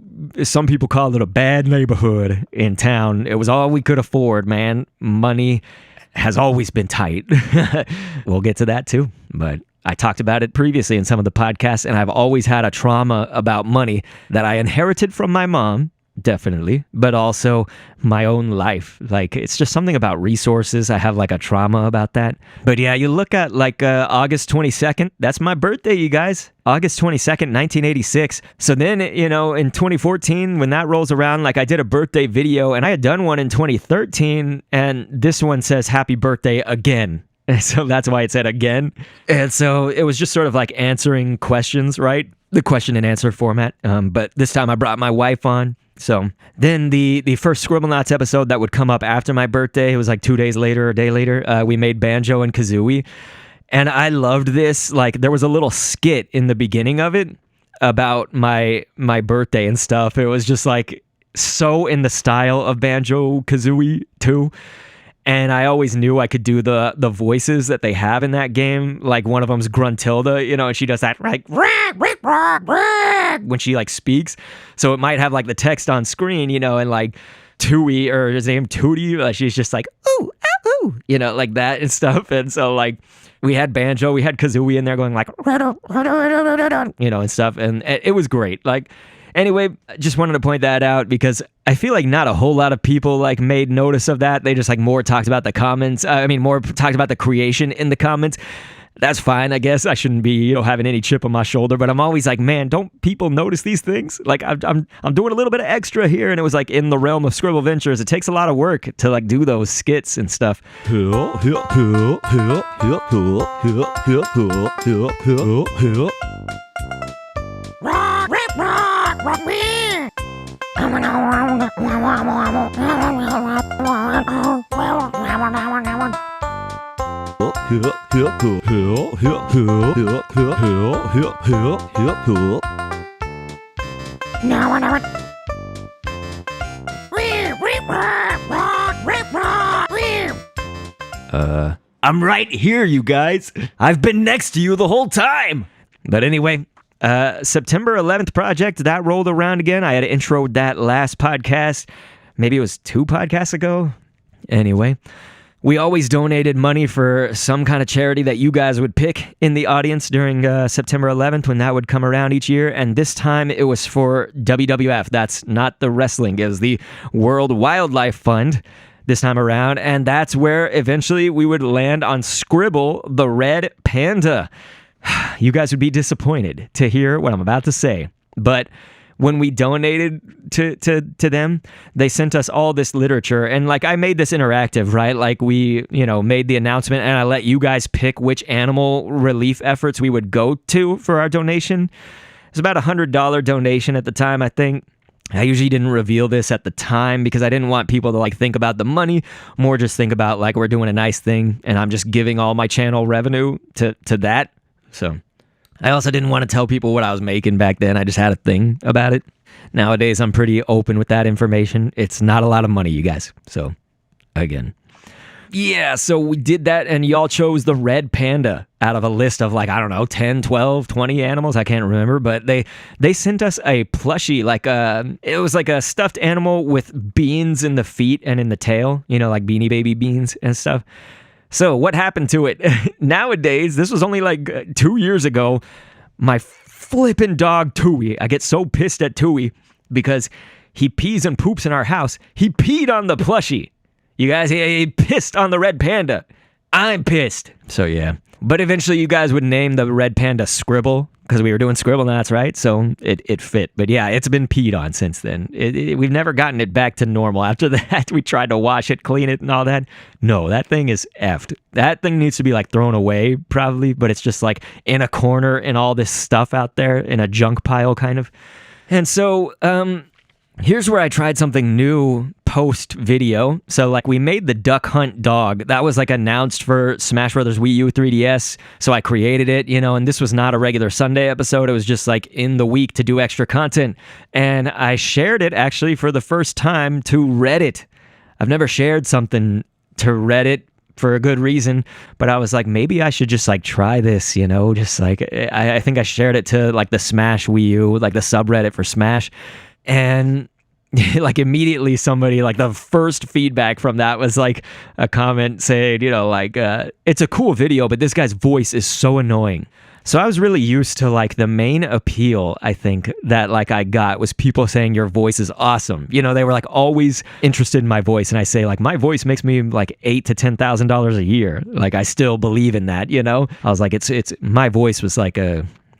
some people call it a bad neighborhood in town. It was all we could afford, man. Money has always been tight. We'll get to that too, but I talked about it previously in some of the podcasts, and I've always had a trauma about money that I inherited from my mom, definitely, but also my own life. Like, it's just something about resources. I have like a trauma about that. But yeah, you look at like August 22nd, that's my birthday, you guys. August 22nd, 1986. So then, you know, in 2014, when that rolls around, like I did a birthday video, and I had done one in 2013, and this one says happy birthday again. And so that's why it said again. And so it was just sort of like answering questions, right? The question and answer format. But this time I brought my wife on. So then the first Scribblenauts episode that would come up after my birthday, it was like 2 days later or a day later, we made Banjo and Kazooie. And I loved this. Like, there was a little skit in the beginning of it about my birthday and stuff. It was just like so in the style of Banjo Kazooie 2. And I always knew I could do the voices that they have in that game. Like, one of them's Gruntilda, you know, and she does that like when she like speaks. So it might have like the text on screen, you know, and like Twoey, or his name Tootie, she's just like ooh, ooh, you know, like that and stuff. And so like we had Banjo, we had Kazooie in there going like you know, and stuff, and it was great. Like, anyway, just wanted to point that out because I feel like not a whole lot of people like made notice of that. They just like more talked about the comments. More talked about the creation in the comments. That's fine, I guess. I shouldn't be, having any chip on my shoulder, but I'm always like, man, don't people notice these things? Like, I'm doing a little bit of extra here, and it was like in the realm of Scribbleventures. It takes a lot of work to like do those skits and stuff. I'm right here, you guys. I've been next to you the whole time. But anyway, September 11th project, that rolled around again. I had introed that last podcast. Maybe it was 2 podcasts ago. Anyway, we always donated money for some kind of charity that you guys would pick in the audience during September 11th when that would come around each year. And this time it was for WWF. That's not the wrestling. It was the World Wildlife Fund this time around. And that's where eventually we would land on Scribble the Red Panda. You guys would be disappointed to hear what I'm about to say. But when we donated to them, they sent us all this literature. And like, I made this interactive, right? Like we, made the announcement and I let you guys pick which animal relief efforts we would go to for our donation. It's about $100 donation at the time, I think. I usually didn't reveal this at the time because I didn't want people to like think about the money, more just think about like we're doing a nice thing and I'm just giving all my channel revenue to that. So I also didn't want to tell people what I was making back then. I just had a thing about it. Nowadays, I'm pretty open with that information. It's not a lot of money, you guys. So, again. Yeah, so we did that, and y'all chose the red panda out of a list of, like, I don't know, 10, 12, 20 animals. I can't remember, but they sent us a plushie, like it was like a stuffed animal with beans in the feet and in the tail, like Beanie Baby beans and stuff. So what happened to it? Nowadays, this was only like 2 years ago, my flippin' dog Twoey, I get so pissed at Twoey because he pees and poops in our house. He peed on the plushie. You guys, he pissed on the red panda. I'm pissed. So yeah. But eventually you guys would name the red panda Scribble because we were doing Scribblenauts, right? So it fit. But yeah, it's been peed on since then. We've never gotten it back to normal. After that, we tried to wash it, clean it, and all that. No, that thing is effed. That thing needs to be like thrown away probably, but it's just like in a corner and all this stuff out there in a junk pile kind of. And so here's where I tried something new post video. So like we made the duck hunt dog that was like announced for Smash Brothers Wii U 3DS. So I created it, and this was not a regular Sunday episode. It was just like in the week to do extra content. And I shared it actually for the first time to Reddit. I've never shared something to Reddit for a good reason, but I was like, maybe I should just like try this, just like, I think I shared it to like the Smash Wii U, like the subreddit for Smash. And like immediately somebody, like the first feedback from that was like a comment saying, it's a cool video, but this guy's voice is so annoying. So I was really used to like the main appeal, I think, that like I got was people saying your voice is awesome. They were like always interested in my voice. And I say like, my voice makes me like $8,000 to $10,000 a year. Like I still believe in that, I was like, it's my voice was like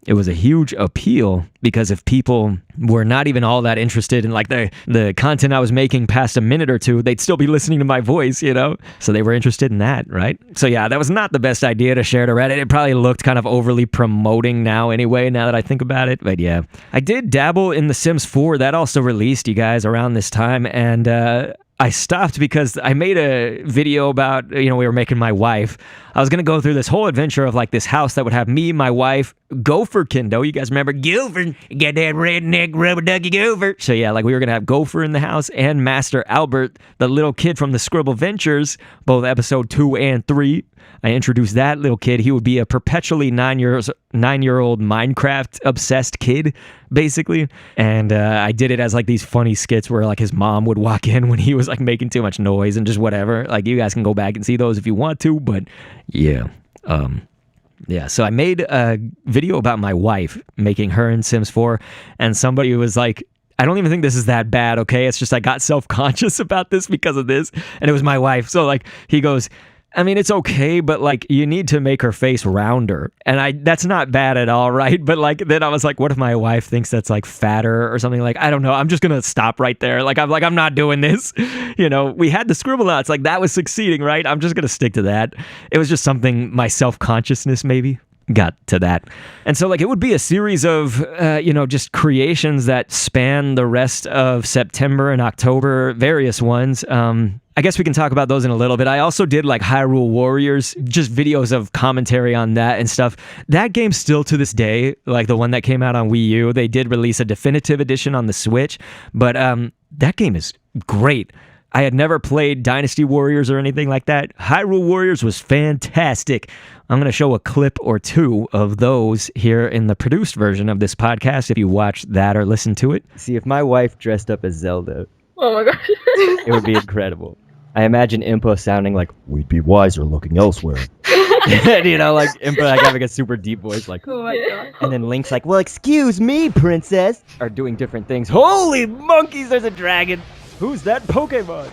it was a huge appeal because if people were not even all that interested in like the content I was making past a minute or two, they'd still be listening to my voice, So they were interested in that, right? So yeah, that was not the best idea to share to Reddit. It probably looked kind of overly promoting now anyway, now that I think about it. But yeah, I did dabble in The Sims 4. That also released, you guys, around this time. And I stopped because I made a video about, we were making my wife. I was going to go through this whole adventure of like this house that would have me, my wife, Gopher Kendo. You guys remember Gopher? Get that redneck rubber ducky Gopher. So yeah, like we were going to have Gopher in the house and Master Albert, the little kid from the Scribbleventures, both episode 2 and 3. I introduced that little kid. He would be a perpetually 9-year-old Minecraft obsessed kid, basically. And I did it as like these funny skits where like his mom would walk in when he was like making too much noise and just whatever. Like you guys can go back and see those if you want to, but yeah. Yeah, so I made a video about my wife, making her in Sims 4, and somebody was like, I don't even think this is that bad, okay? It's just I got self-conscious about this because of this, and it was my wife. So like he goes, I mean, it's okay, but like you need to make her face rounder. And that's not bad at all, right? But like then I was like, what if my wife thinks that's like fatter or something? Like, I don't know. I'm just gonna stop right there. I'm not doing this. We had the Scribblenauts, like that was succeeding, right? I'm just gonna stick to that. It was just something, my self-consciousness maybe got to that. And so like it would be a series of just creations that span the rest of September and October, various ones. I guess we can talk about those in a little bit. I also did like Hyrule Warriors, just videos of commentary on that and stuff. That game still to this day, like the one that came out on Wii U, they did release a definitive edition on the Switch, but that game is great. I had never played Dynasty Warriors or anything like that. Hyrule Warriors was fantastic. I'm going to show a clip or two of those here in the produced version of this podcast if you watch that or listen to it. See, if my wife dressed up as Zelda, Oh my gosh. it would be incredible. I imagine Impa sounding like, we'd be wiser looking elsewhere. And, like Impa like having a super deep voice, like, Oh my god. and then Link's like, well, excuse me, princess, are doing different things. Holy monkeys, there's a dragon. Who's that Pokemon?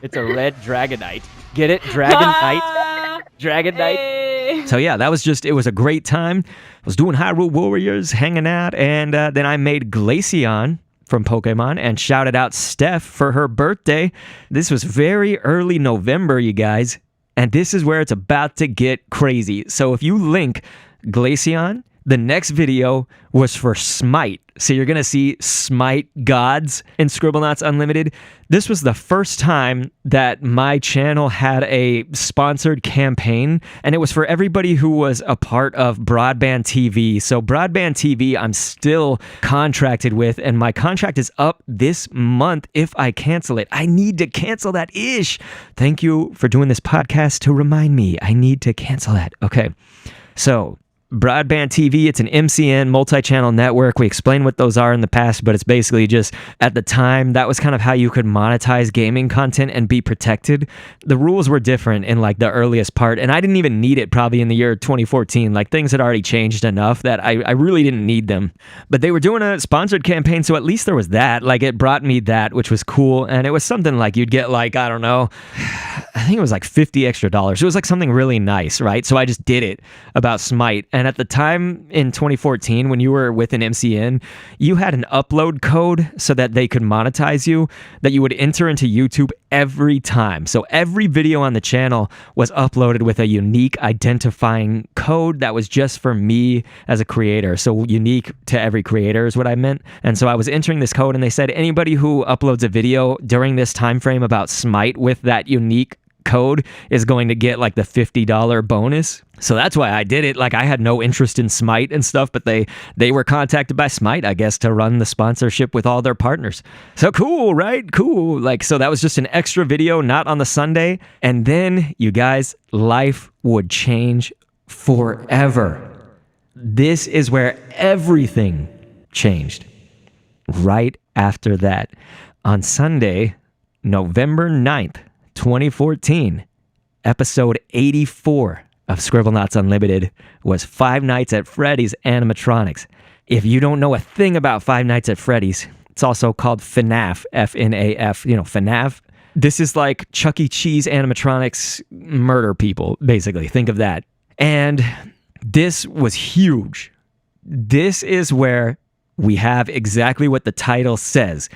It's a red Dragonite. Get it? Dragonite? Dragonite? Hey. So yeah, it was a great time. I was doing Hyrule Warriors, hanging out, and then I made Glaceon from Pokemon and shouted out Steph for her birthday. This was very early November, you guys, and this is where it's about to get crazy. So if you link Glaceon, the next video was for Smite. So you're going to see Smite gods in Scribblenauts Unlimited. This was the first time that my channel had a sponsored campaign, and it was for everybody who was a part of Broadband TV. So Broadband TV, I'm still contracted with, and my contract is up this month if I cancel it. I need to cancel that ish. Thank you for doing this podcast to remind me. I need to cancel that. Okay. So Broadband TV, it's an MCN multi-channel network. We explained what those are in the past, but it's basically just, at the time, that was kind of how you could monetize gaming content and be protected. The rules were different in like the earliest part, and I didn't even need it probably in the year 2014. Like things had already changed enough that I really didn't need them. But they were doing a sponsored campaign, so at least there was that. Like it brought me that, which was cool, and it was something like you'd get like, I don't know, I think it was like $50 extra. It was like something really nice, right? So I just did it about Smite. And at the time in 2014, when you were with an MCN, you had an upload code so that they could monetize you that you would enter into YouTube every time. So every video on the channel was uploaded with a unique identifying code that was just for me as a creator. So unique to every creator is what I meant. And so I was entering this code, and they said anybody who uploads a video during this time frame about Smite with that unique code is going to get like the $50 bonus. So that's why I did it. Like I had no interest in Smite and stuff, but they were contacted by Smite, I guess, to run the sponsorship with all their partners. So cool, right? Cool. Like, so that was just an extra video, not on the Sunday. And then, you guys, life would change forever. This is where everything changed. Right after that, on Sunday, November 9th, 2014, episode 84 of Scribblenauts Unlimited was Five Nights at Freddy's animatronics. If you don't know a thing about Five Nights at Freddy's, it's also called FNaF, F-N-A-F, FNaF. This is like Chuck E. Cheese animatronics murder people, basically. Think of that. And this was huge. This is where we have exactly what the title says,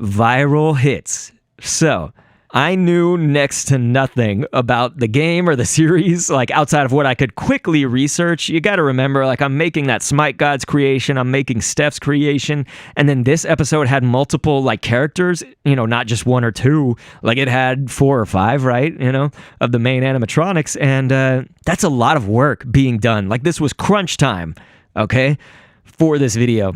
viral hits. So I knew next to nothing about the game or the series, like outside of what I could quickly research. You got to remember, like I'm making that Smite God's creation, I'm making Steph's creation, and then this episode had multiple like characters, not just one or two, like it had 4 or 5, right, of the main animatronics, and that's a lot of work being done. Like this was crunch time, okay, for this video.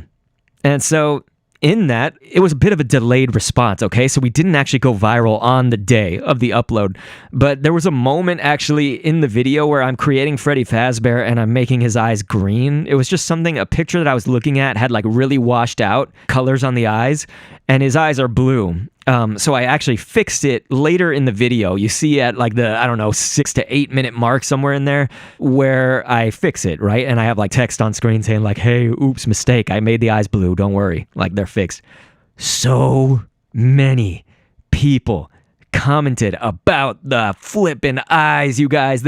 And so in that, it was a bit of a delayed response, okay? So we didn't actually go viral on the day of the upload, but there was a moment actually in the video where I'm creating Freddy Fazbear and I'm making his eyes green. It was just a picture that I was looking at had like really washed out colors on the eyes, and his eyes are blue. So I actually fixed it later in the video. You see at like the, 6 to 8 minute mark somewhere in there where I fix it, right? And I have like text on screen saying like, hey, oops, mistake. I made the eyes blue. Don't worry. Like they're fixed. So many people commented about the flippin' eyes, you guys.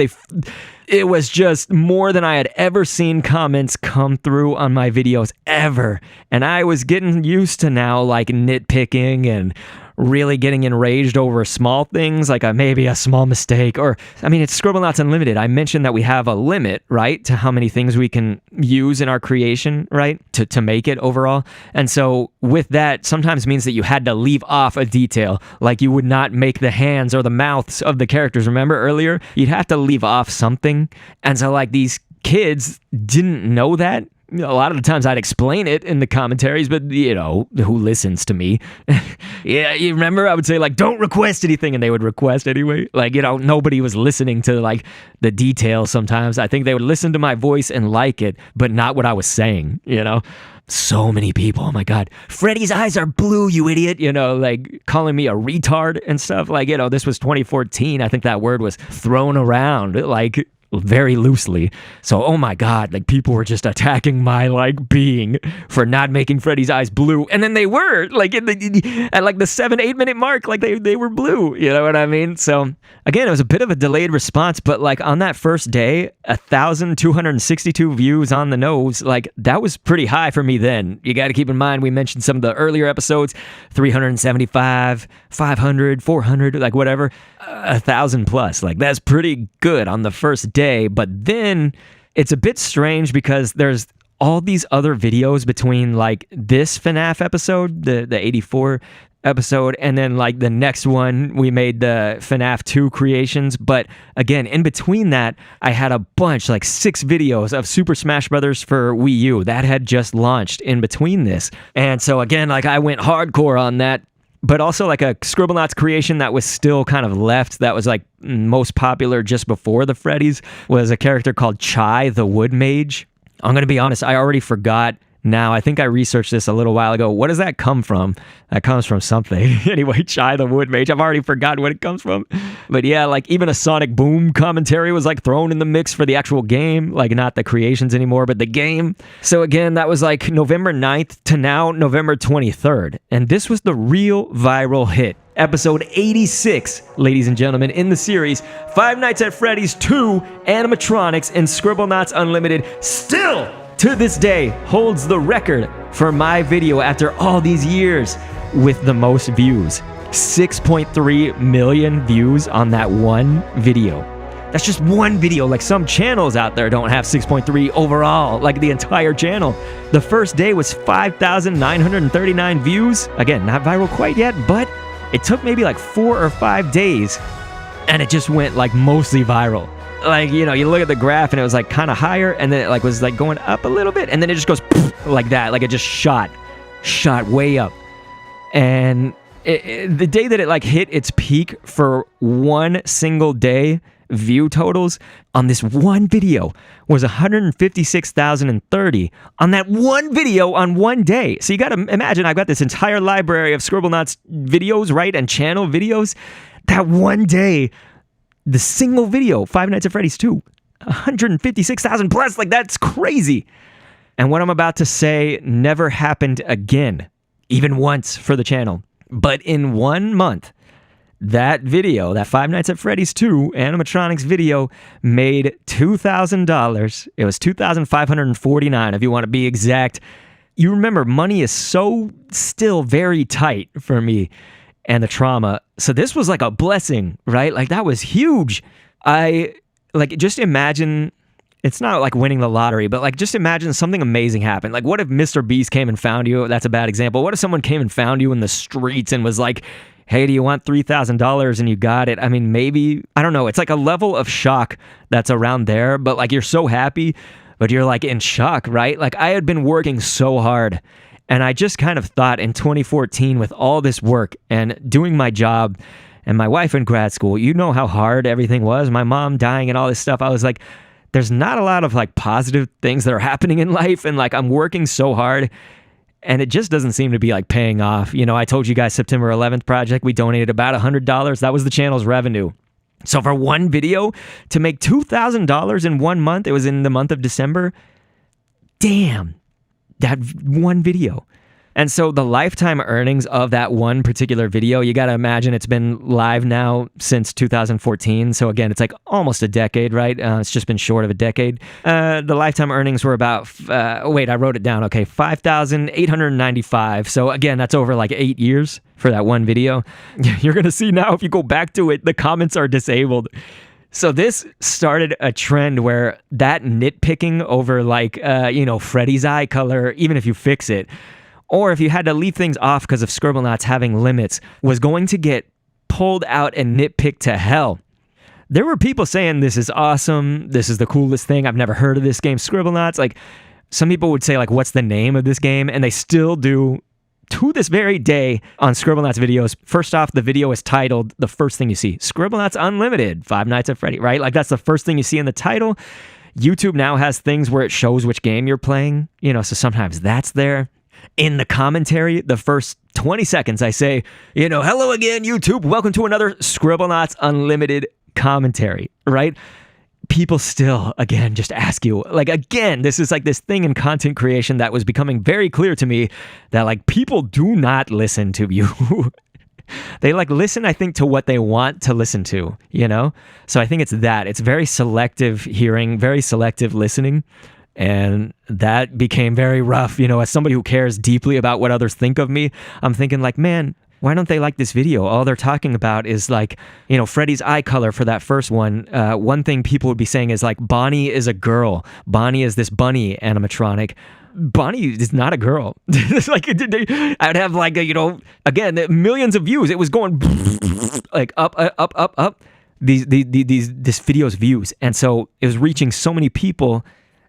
It was just more than I had ever seen comments come through on my videos ever. And I was getting used to now like nitpicking and really getting enraged over small things like maybe a small mistake, or I mean, it's Scribblenauts Unlimited. I mentioned that we have a limit, right, to how many things we can use in our creation, right, to make it overall. And so with that, sometimes means that you had to leave off a detail, like you would not make the hands or the mouths of the characters. Remember earlier, you'd have to leave off something. And so like these kids didn't know that. A lot of the times I'd explain it in the commentaries, but you know, who listens to me? Yeah, you remember I would say like, don't request anything, and they would request anyway. Like, you know, nobody was listening to like the details sometimes. I think they would listen to my voice and like it, but not what I was saying, you know? So many people, oh my God, Freddy's eyes are blue, you idiot, you know, like calling me a retard and stuff. Like, you know, this was 2014. I think that word was thrown around like very loosely. So, oh my God, like people were just attacking my like being for not making Freddy's eyes blue. And then they were like at like the 7-8 minute mark, like they were blue. You know what I mean? So again, it was a bit of a delayed response, but like on that first day, 1,262 views on the nose, like that was pretty high for me then. You got to keep in mind, we mentioned some of the earlier episodes, 375, 500, 400, like whatever, 1,000 plus. Like that's pretty good on the first day. But then it's a bit strange because there's all these other videos between like this FNaF episode, the 84 episode, and then like the next one we made the FNaF 2 creations. But again, in between that, I had a bunch, like 6 videos of Super Smash Brothers for Wii U that had just launched in between this. And so again, like I went hardcore on that. But also like a Scribblenauts creation that was still kind of left, that was like most popular just before the Freddys, was a character called Chai the Wood Mage. I'm going to be honest, I already forgot now. I think I researched this a little while ago. What does that come from? That comes from something. Anyway, Chai the Wood Mage. I've already forgotten what it comes from. But yeah, like even a Sonic Boom commentary was like thrown in the mix for the actual game. Like not the creations anymore, but the game. So again, that was like November 9th to now November 23rd. And this was the real viral hit. Episode 86, ladies and gentlemen, in the series, Five Nights at Freddy's 2 Animatronics and Scribblenauts Unlimited still to this day holds the record for my video after all these years with the most views. 6.3 million views on that one video. That's just one video. Like some channels out there don't have 6.3 overall, like the entire channel. The first day was 5,939 views. Again, not viral quite yet, but it took maybe like 4 or 5 days and it just went like mostly viral. Like, you know, you look at the graph and it was like kind of higher and then it like was like going up a little bit and then it just goes like that. Like it just shot way up. And the day that it like hit its peak for one single day, view totals on this one video was 156,030 on that one video on one day. So you got to imagine, I've got this entire library of Scribblenauts videos, right? And channel videos. That one day, the single video, Five Nights at Freddy's 2, 156,000 plus, like that's crazy. And what I'm about to say never happened again, even once for the channel. But in 1 month, that video, that Five Nights at Freddy's 2 animatronics video made $2,000. It was $2,549 if you want to be exact. You remember, money is so still very tight for me and the trauma. So this was like a blessing, right? Like that was huge. I like just imagine, it's not like winning the lottery, but like just imagine something amazing happened. Like what if Mr. Beast came and found you? That's a bad example. What if someone came and found you in the streets and was like, hey, do you want $3,000 and you got it? I mean, maybe, I don't know. It's like a level of shock that's around there, but like you're so happy, but you're like in shock, right? Like I had been working so hard and I just kind of thought in 2014 with all this work and doing my job and my wife in grad school, you know how hard everything was, my mom dying and all this stuff. I was like, there's not a lot of like positive things that are happening in life. And like, I'm working so hard and it just doesn't seem to be like paying off. You know, I told you guys September 11th project, we donated about $100. That was the channel's revenue. So for one video to make $2,000 in 1 month, it was in the month of December. Damn, that one video. And so the lifetime earnings of that one particular video, you got to imagine it's been live now since 2014. So again, it's like almost a decade, right? It's just been short of a decade. The lifetime earnings were about, I wrote it down. Okay, 5,895. So again, that's over like 8 years for that one video. You're going to see now if you go back to it, the comments are disabled. So this started a trend where that nitpicking over like, Freddy's eye color, even if you fix it, or if you had to leave things off because of Scribblenauts having limits, was going to get pulled out and nitpicked to hell. There were people saying, this is awesome, this is the coolest thing, I've never heard of this game, Scribblenauts. Like, some people would say, like, what's the name of this game? And they still do to this very day on Scribblenauts videos. First off, the video is titled, the first thing you see, Scribblenauts Unlimited, Five Nights at Freddy, right? Like, that's the first thing you see in the title. YouTube now has things where it shows which game you're playing, so sometimes that's there. In the commentary, the first 20 seconds, I say, hello again, YouTube. Welcome to another Scribblenauts Unlimited commentary, right? People still, again, just ask you, like, again, this is like this thing in content creation that was becoming very clear to me that, like, people do not listen to you. They, like, listen, I think, to what they want to listen to, So I think it's that. It's very selective hearing, very selective listening. And that became very rough, as somebody who cares deeply about what others think of me. I'm thinking like, man, why don't they like this video? All they're talking about is like, Freddy's eye color for that first one. One thing people would be saying is like, Bonnie is a girl. Bonnie is this bunny animatronic. Bonnie is not a girl. It's like, I'd have like, again, millions of views. It was going like up. This video's views. And so it was reaching so many people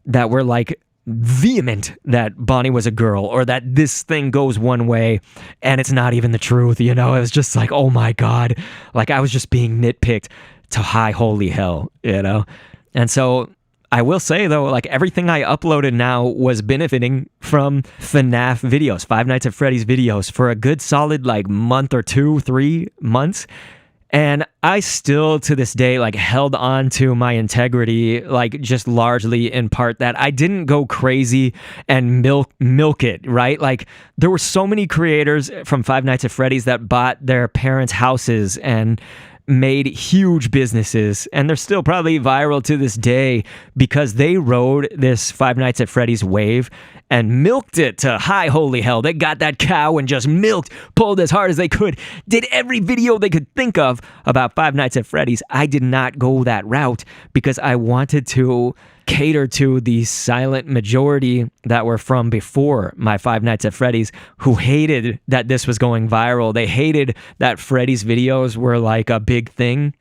that were like vehement that Bonnie was a girl, or that this thing goes one way and it's not even the truth, It was just like, oh my God, like I was just being nitpicked to high holy hell, And so I will say though, like everything I uploaded now was benefiting from FNaF videos, Five Nights at Freddy's videos, for a good solid like month or 2-3 months. And I still, to this day, like held on to my integrity, like just largely in part that I didn't go crazy and milk it, right? Like there were so many creators from Five Nights at Freddy's that bought their parents' houses and made huge businesses, and they're still probably viral to this day because they rode this Five Nights at Freddy's wave and milked it to high holy hell. They got that cow and just pulled as hard as they could, did every video they could think of about Five Nights at Freddy's. I did not go that route because I wanted to cater to the silent majority that were from before my Five Nights at Freddy's, who hated that this was going viral. They hated that Freddy's videos were like a big thing.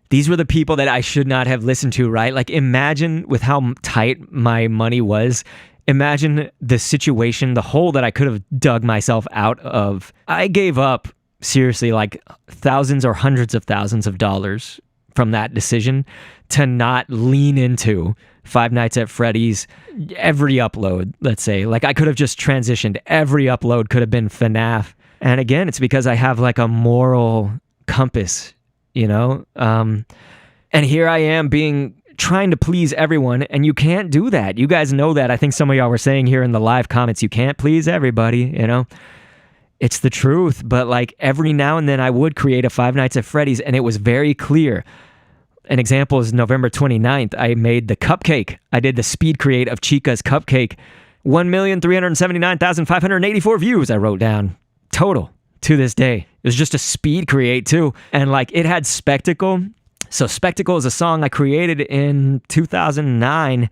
These were the people that I should not have listened to, right? Like imagine with how tight my money was. Imagine the situation, the hole that I could have dug myself out of. I gave up, seriously, like thousands or hundreds of thousands of dollars from that decision to not lean into Five Nights at Freddy's every upload, let's say. Like I could have just transitioned. Every upload could have been FNaF. And again, it's because I have like a moral compass, And here I am trying to please everyone, and you can't do that. You guys know that. I think some of y'all were saying here in the live comments, you can't please everybody, It's the truth, but like every now and then I would create a Five Nights at Freddy's, and it was very clear. An example is November 29th, I made the cupcake. I did the speed create of Chica's cupcake. 1,379,584 views I wrote down total to this day. It was just a speed create too. And like it had Spectacle. So Spectacle is a song I created in 2009.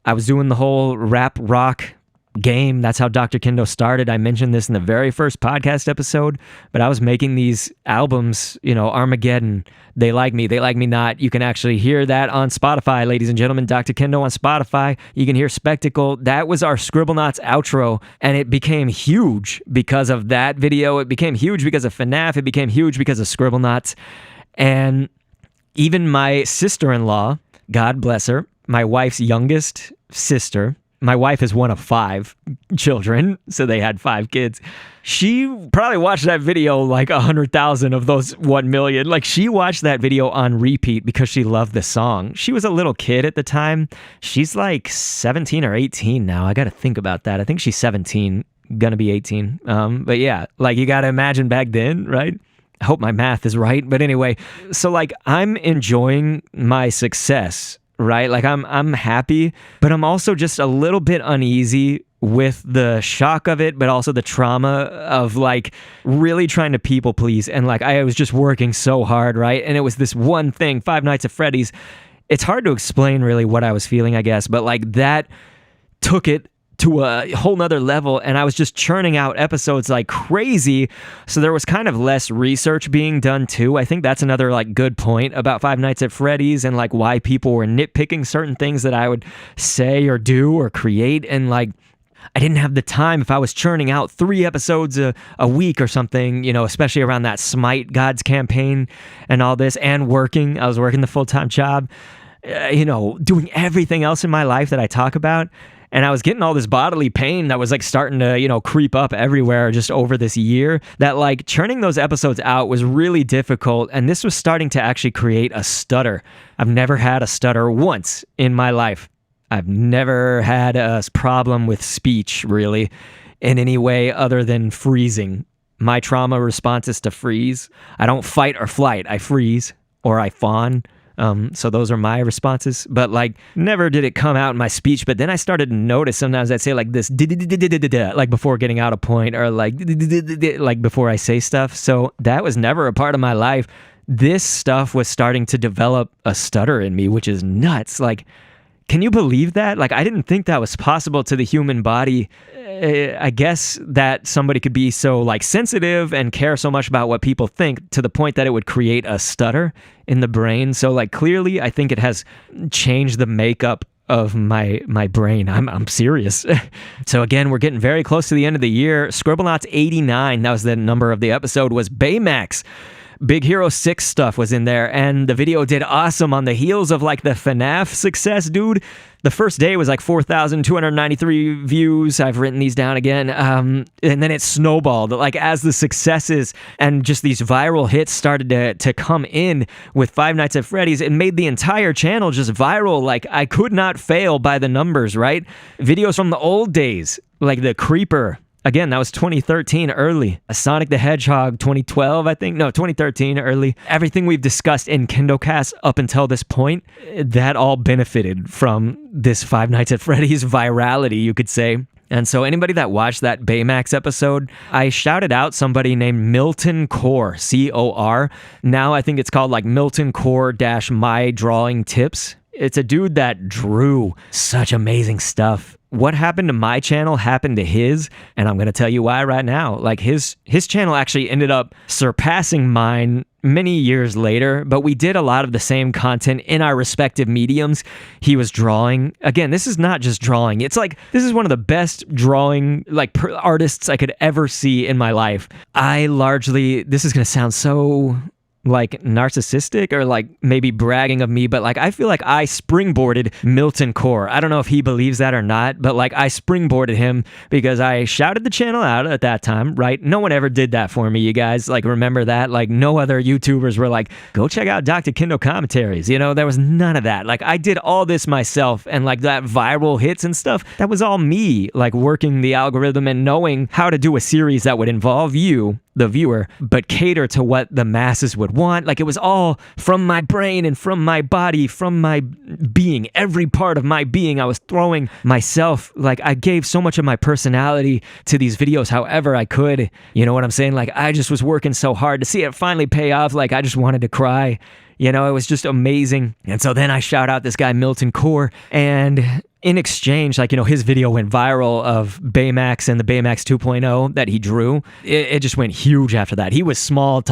I was doing the whole rap rock game. That's how DrKendo started. I mentioned this in the very first podcast episode, but I was making these albums, Armageddon, They Like Me Not. You can actually hear that on Spotify, ladies and gentlemen. DrKendo on Spotify. You can hear Spectacle. That was our Scribblenauts outro, and it became huge because of that video. It became huge because of FNaF. It became huge because of Scribblenauts. And even my sister-in-law, God bless her, my wife's youngest sister, my wife is one of 5 children, so they had 5 kids. She probably watched that video like 100,000 of those 1 million. Like she watched that video on repeat because she loved the song. She was a little kid at the time. She's like 17 or 18 now. I got to think about that. I think she's 17, gonna be 18. But yeah, like you gotta imagine back then, right? I hope my math is right. But anyway, so like I'm enjoying my success, right? Like I'm happy, but I'm also just a little bit uneasy with the shock of it, but also the trauma of like really trying to people please. And like I was just working so hard, right? And it was this one thing, Five Nights at Freddy's. It's hard to explain really what I was feeling, I guess, but like that took it to a whole nother level, and I was just churning out episodes like crazy. So there was kind of less research being done too. I think that's another like good point about Five Nights at Freddy's and like why people were nitpicking certain things that I would say or do or create. And like I didn't have the time if I was churning out 3 episodes a week or something, you know, especially around that Smite Gods campaign and all this, and working. I was working the full-time job, you know, doing everything else in my life that I talk about. And I was getting all this bodily pain that was like starting to, you know, creep up everywhere just over this year, that like churning those episodes out was really difficult. And this was starting to actually create a stutter. I've never had a stutter once in my life. I've never had a problem with speech, really, in any way other than freezing. My trauma response is to freeze. I don't fight or flight. I freeze or I fawn. So those are my responses. But like, never did it come out in my speech. But then I started to notice sometimes I'd say like this, like before getting out a point, or like before I say stuff. So that was never a part of my life. This stuff was starting to develop a stutter in me, which is nuts. Like, can you believe that? Like, I didn't think that was possible to the human body. I guess that somebody could be so like sensitive and care so much about what people think to the point that it would create a stutter in the brain. So like clearly I think it has changed the makeup of my brain. I'm serious. So again, we're getting very close to the end of the year. Scribblenauts 89, that was the number of the episode, was Baymax. Big Hero 6 stuff was in there, and the video did awesome on the heels of like the FNaF success, dude. The first day was like 4,293 views. I've written these down again. And then it snowballed. Like as the successes and just these viral hits started to come in with Five Nights at Freddy's, it made the entire channel just viral. Like I could not fail by the numbers, right? Videos from the old days, like the Creeper. Again, that was 2013 early. A Sonic the Hedgehog 2012, I think. No, 2013 early. Everything we've discussed in Kendocast up until this point, that all benefited from this Five Nights at Freddy's virality, you could say. And so anybody that watched that Baymax episode, I shouted out somebody named Milton Core, C-O-R. Now I think it's called like Milton Core-My Drawing Tips. It's a dude that drew such amazing stuff. What happened to my channel happened to his, and I'm going to tell you why right now. Like his channel actually ended up surpassing mine many years later, but we did a lot of the same content in our respective mediums. He was drawing. Again, this is not just drawing. It's like, this is one of the best drawing like artists I could ever see in my life. This is going to sound so like narcissistic or like maybe bragging of me, but like I feel like I springboarded Milton Core. I don't know if he believes that or not, but like I springboarded him because I shouted the channel out at that time, right? No one ever did that for me, you guys. Like remember that? Like no other YouTubers were like, go check out DrKendoCommentaries. You know, there was none of that. Like I did all this myself, and like that viral hits and stuff, that was all me, like working the algorithm and knowing how to do a series that would involve you, the viewer, but cater to what the masses would want. Like it was all from my brain and from my body, from my being, every part of my being. I was throwing myself, like I gave so much of my personality to these videos however I could. You know what I'm saying? Like I just was working so hard to see it finally pay off. Like I just wanted to cry. You know, it was just amazing. And so then I shout out this guy Milton Core, and in exchange, like, you know, his video went viral of Baymax and the Baymax 2.0 that he drew. It just went huge after that. He was small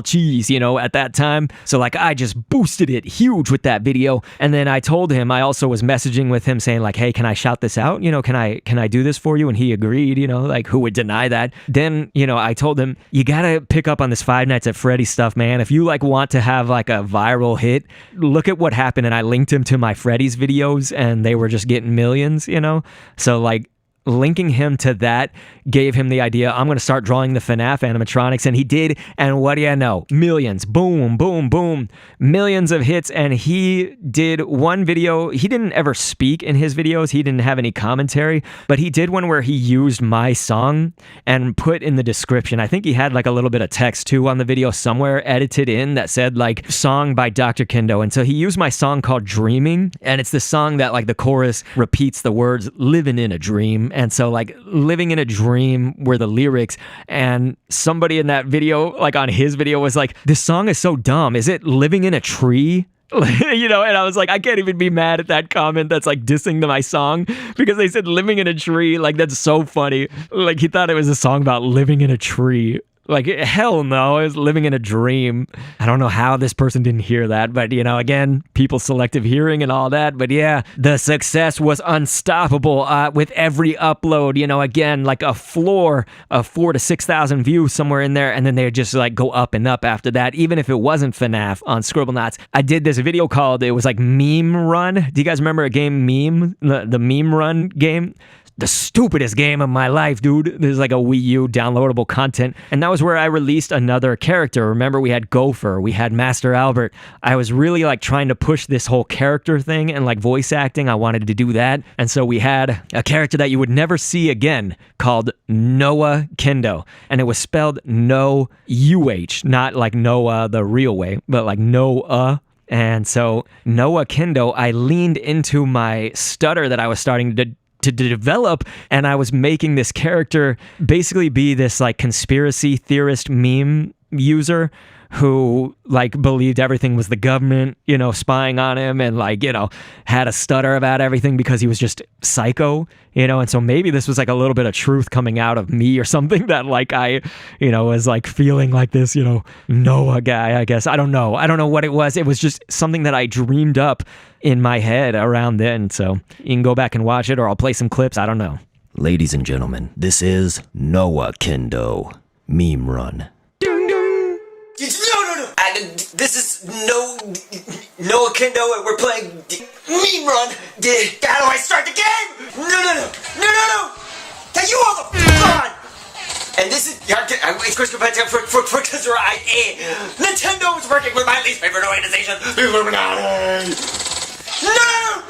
cheese, you know, at that time. So like I just boosted it huge with that video. And then I told him, I also was messaging with him saying like, hey, can I shout this out? You know, can I do this for you? And he agreed, you know, like who would deny that? Then, you know, I told him, you gotta pick up on this Five Nights at Freddy stuff, man. If you like want to have like a viral hit, look at what happened. And I linked him to my Freddy's videos, and they were just getting millions, you know? So like linking him to that gave him the idea, I'm going to start drawing the FNaF animatronics, and he did, and what do you know? Millions, boom, boom, boom, millions of hits, and he did one video. He didn't ever speak in his videos. He didn't have any commentary, but he did one where he used my song and put in the description. I think he had like a little bit of text too on the video somewhere edited in that said like song by dr.kendo, and so he used my song called Dreaming, and it's the song that like the chorus repeats the words living in a dream. And so like living in a dream were the lyrics, and somebody in that video, like on his video, was like, this song is so dumb. Is it living in a tree? You know, and I was like, I can't even be mad at that comment that's like dissing to my song because they said living in a tree. Like, that's so funny. Like, he thought it was a song about living in a tree. Like, hell no, I was living in a dream. I don't know how this person didn't hear that, but, you know, again, people's selective hearing and all that. But yeah, the success was unstoppable with every upload. You know, again, like a floor of 4,000 to 6,000 views somewhere in there, and then they just like go up and up after that, even if it wasn't FNaF on Scribblenauts. I did this video called, it was like Meme Run. Do you guys remember a game Meme? The Meme Run game? The stupidest game of my life, dude. There's like a Wii U downloadable content. And that was where I released another character. Remember, we had Gopher, we had Master Albert. I was really like trying to push this whole character thing and like voice acting. I wanted to do that. And so we had a character that you would never see again called DrKendoCommentaries. And it was spelled no UH, not like Noah the real way, but like Noah. And so DrKendoCommentaries, I leaned into my stutter that I was starting to develop, and I was making this character basically be this like conspiracy theorist meme user who like believed everything was the government, you know, spying on him, and like, you know, had a stutter about everything because he was just psycho, you know. And so maybe this was like a little bit of truth coming out of me or something that like I, you know, was like feeling like this, you know, Noah guy, I guess. I don't know what it was. It was just something that I dreamed up in my head around then. So you can go back and watch it, or I'll play some clips. I don't know. Ladies and gentlemen, this is DrKendoCommentaries Meme Run. No. This is DrKendoCommentaries, and we're playing Meme Run. How do I start the game? No. Can you all the on? And this is it's Chris Penta for Nintendo is working with my least favorite organization, Illuminati. No.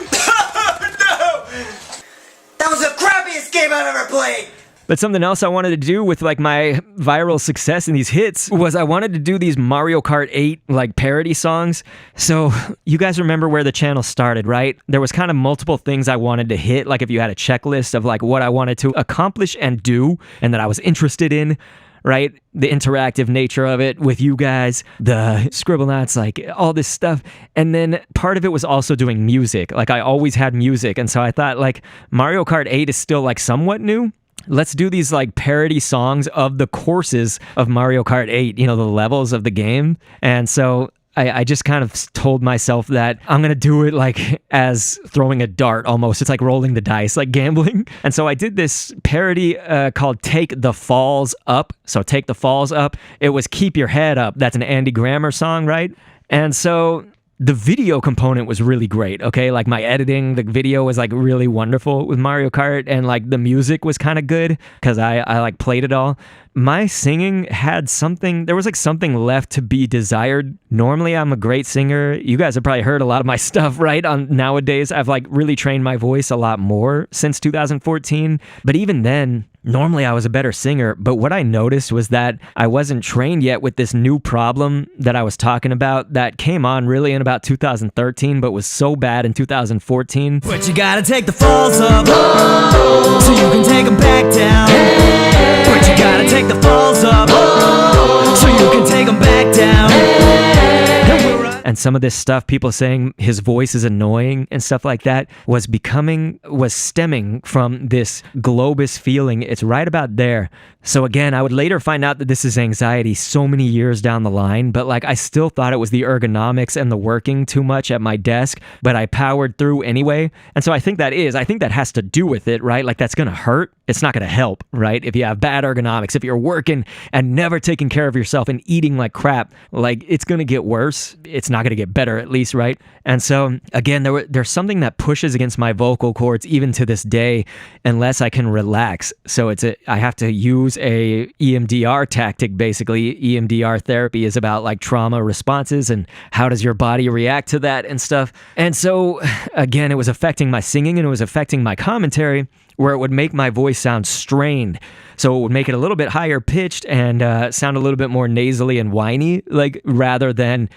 That was the crappiest game I've ever played. But something else I wanted to do with like my viral success in these hits was I wanted to do these Mario Kart 8 like parody songs. So you guys remember where the channel started, right? There was kind of multiple things I wanted to hit. Like if you had a checklist of like what I wanted to accomplish and do and that I was interested in, right? The interactive nature of it with you guys, the Scribblenauts, like all this stuff. And then part of it was also doing music. Like I always had music. And so I thought like Mario Kart 8 is still like somewhat new. Let's do these like parody songs of the courses of Mario Kart 8, you know, the levels of the game. And so I just kind of told myself that I'm going to do it like as throwing a dart almost. It's like rolling the dice, like gambling. And so I did this parody called Take the Falls Up. So Take the Falls Up. It was Keep Your Head Up. That's an Andy Grammer song, right? And so the video component was really great, okay? Like my editing, the video was like really wonderful with Mario Kart, and like the music was kind of good because I like played it all. My singing had something, there was like something left to be desired. Normally I'm a great singer. You guys have probably heard a lot of my stuff, right? Nowadays I've like really trained my voice a lot more since 2014. But even then, normally I was a better singer, but what I noticed was that I wasn't trained yet with this new problem that I was talking about that came on really in about 2013, but was so bad in 2014. But you gotta take the falls up, so you can take them back down. But you gotta take the falls up, so you can take them back down. And some of this stuff, people saying his voice is annoying and stuff like that, was stemming from this Globus feeling. It's right about there. So again, I would later find out that this is anxiety so many years down the line, but like I still thought it was the ergonomics and the working too much at my desk, but I powered through anyway. And so I think that has to do with it, right? Like that's going to hurt. It's not going to help, right? If you have bad ergonomics, if you're working and never taking care of yourself and eating like crap, like it's going to get worse. It's not not going to get better, at least, right? And so, again, there's something that pushes against my vocal cords even to this day, unless I can relax. So I have to use a EMDR tactic, basically. EMDR therapy is about like trauma responses and how does your body react to that and stuff. And so, again, it was affecting my singing and it was affecting my commentary, where it would make my voice sound strained. So it would make it a little bit higher pitched and sound a little bit more nasally and whiny, like rather than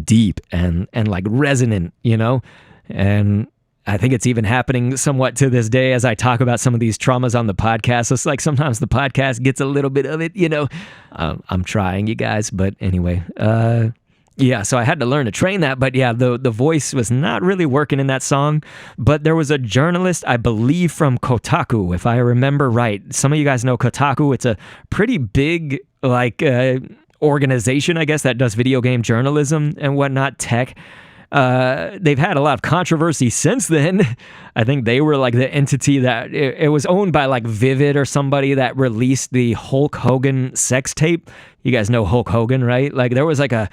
deep and like resonant, you know? And I think it's even happening somewhat to this day as I talk about some of these traumas on the podcast. So it's like sometimes the podcast gets a little bit of it, you know? I'm trying, you guys, but anyway, yeah, so I had to learn to train that, but yeah, the voice was not really working in that song. But there was a journalist, I believe from Kotaku, if I remember right. Some of you guys know Kotaku. It's a pretty big, like, organization, I guess, that does video game journalism and whatnot, tech. They've had a lot of controversy since then. I think they were like the entity that it was owned by like Vivid or somebody that released the Hulk Hogan sex tape. You guys know Hulk Hogan, right? Like there was like a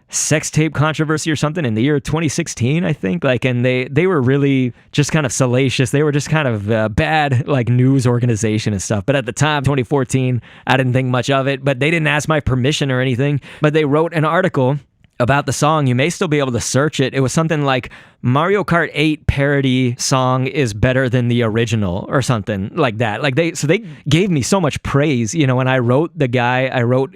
sex tape controversy or something in the year 2016, I think. Like, and they were really just kind of salacious. They were just kind of bad, like news organization and stuff. But at the time, 2014, I didn't think much of it. But they didn't ask my permission or anything. But they wrote an article about the song. You may still be able to search it. It was something like Mario Kart 8 parody song is better than the original or something like that. Like they gave me so much praise, you know, when I wrote the guy,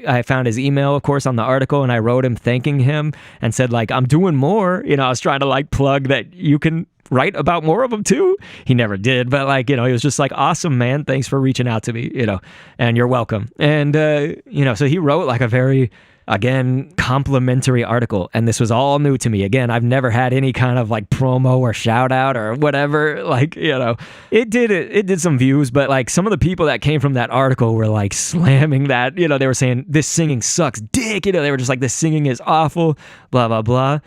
I found his email, of course, on the article, and I wrote him thanking him and said like, I'm doing more, you know, I was trying to like plug that you can write about more of them too. He never did, but like, you know, he was just like, awesome, man. Thanks for reaching out to me, you know, and you're welcome. And, you know, so he wrote like a very, again, complimentary article, and this was all new to me. Again, I've never had any kind of like promo or shout out or whatever. Like, you know, it did some views, but like some of the people that came from that article were like slamming that, you know, they were saying this singing sucks dick, you know, they were just like, this singing is awful, blah, blah, blah.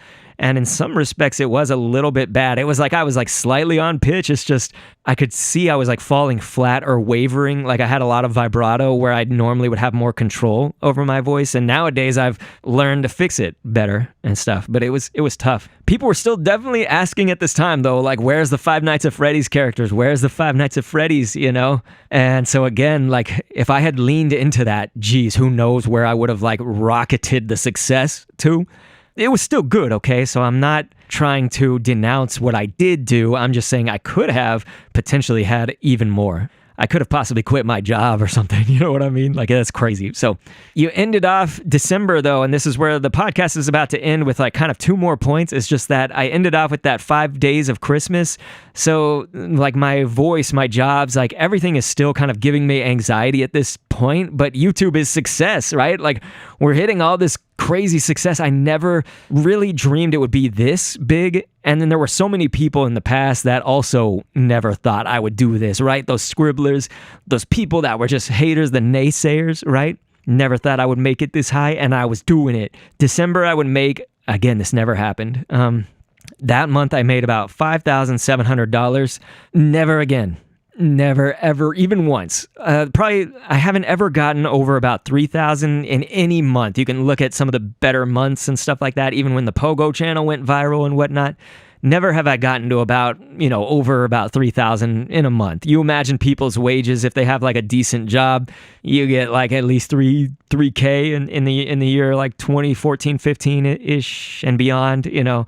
And in some respects, it was a little bit bad. It was like I was like slightly on pitch. It's just I could see I was like falling flat or wavering. Like I had a lot of vibrato where I normally would have more control over my voice. And nowadays I've learned to fix it better and stuff. But it was tough. People were still definitely asking at this time though, like, where's the Five Nights at Freddy's characters? Where's the Five Nights at Freddy's, you know? And so again, like if I had leaned into that, geez, who knows where I would have like rocketed the success to. It was still good, okay? So I'm not trying to denounce what I did do. I'm just saying I could have potentially had even more. I could have possibly quit my job or something. You know what I mean? Like, that's crazy. So you ended off December, though, and this is where the podcast is about to end with like kind of 2 more points. It's just that I ended off with that 5 days of Christmas. So like my voice, my jobs, like everything is still kind of giving me anxiety at this point, but YouTube is success, right? Like we're hitting all this crazy success. I never really dreamed it would be this big. And then there were so many people in the past that also never thought I would do this, right? Those scribblers, those people that were just haters, the naysayers, right? Never thought I would make it this high, and I was doing it. December, I would make, again, this never happened. That month, I made about $5,700. Never again. Never, ever, even once. Probably, I haven't ever gotten over about 3,000 in any month. You can look at some of the better months and stuff like that, even when the Pogo channel went viral and whatnot. Never have I gotten to about, you know, over about 3,000 in a month. You imagine people's wages, if they have like a decent job, you get like at least 3K in the year, like 2014, 15-ish and beyond, you know.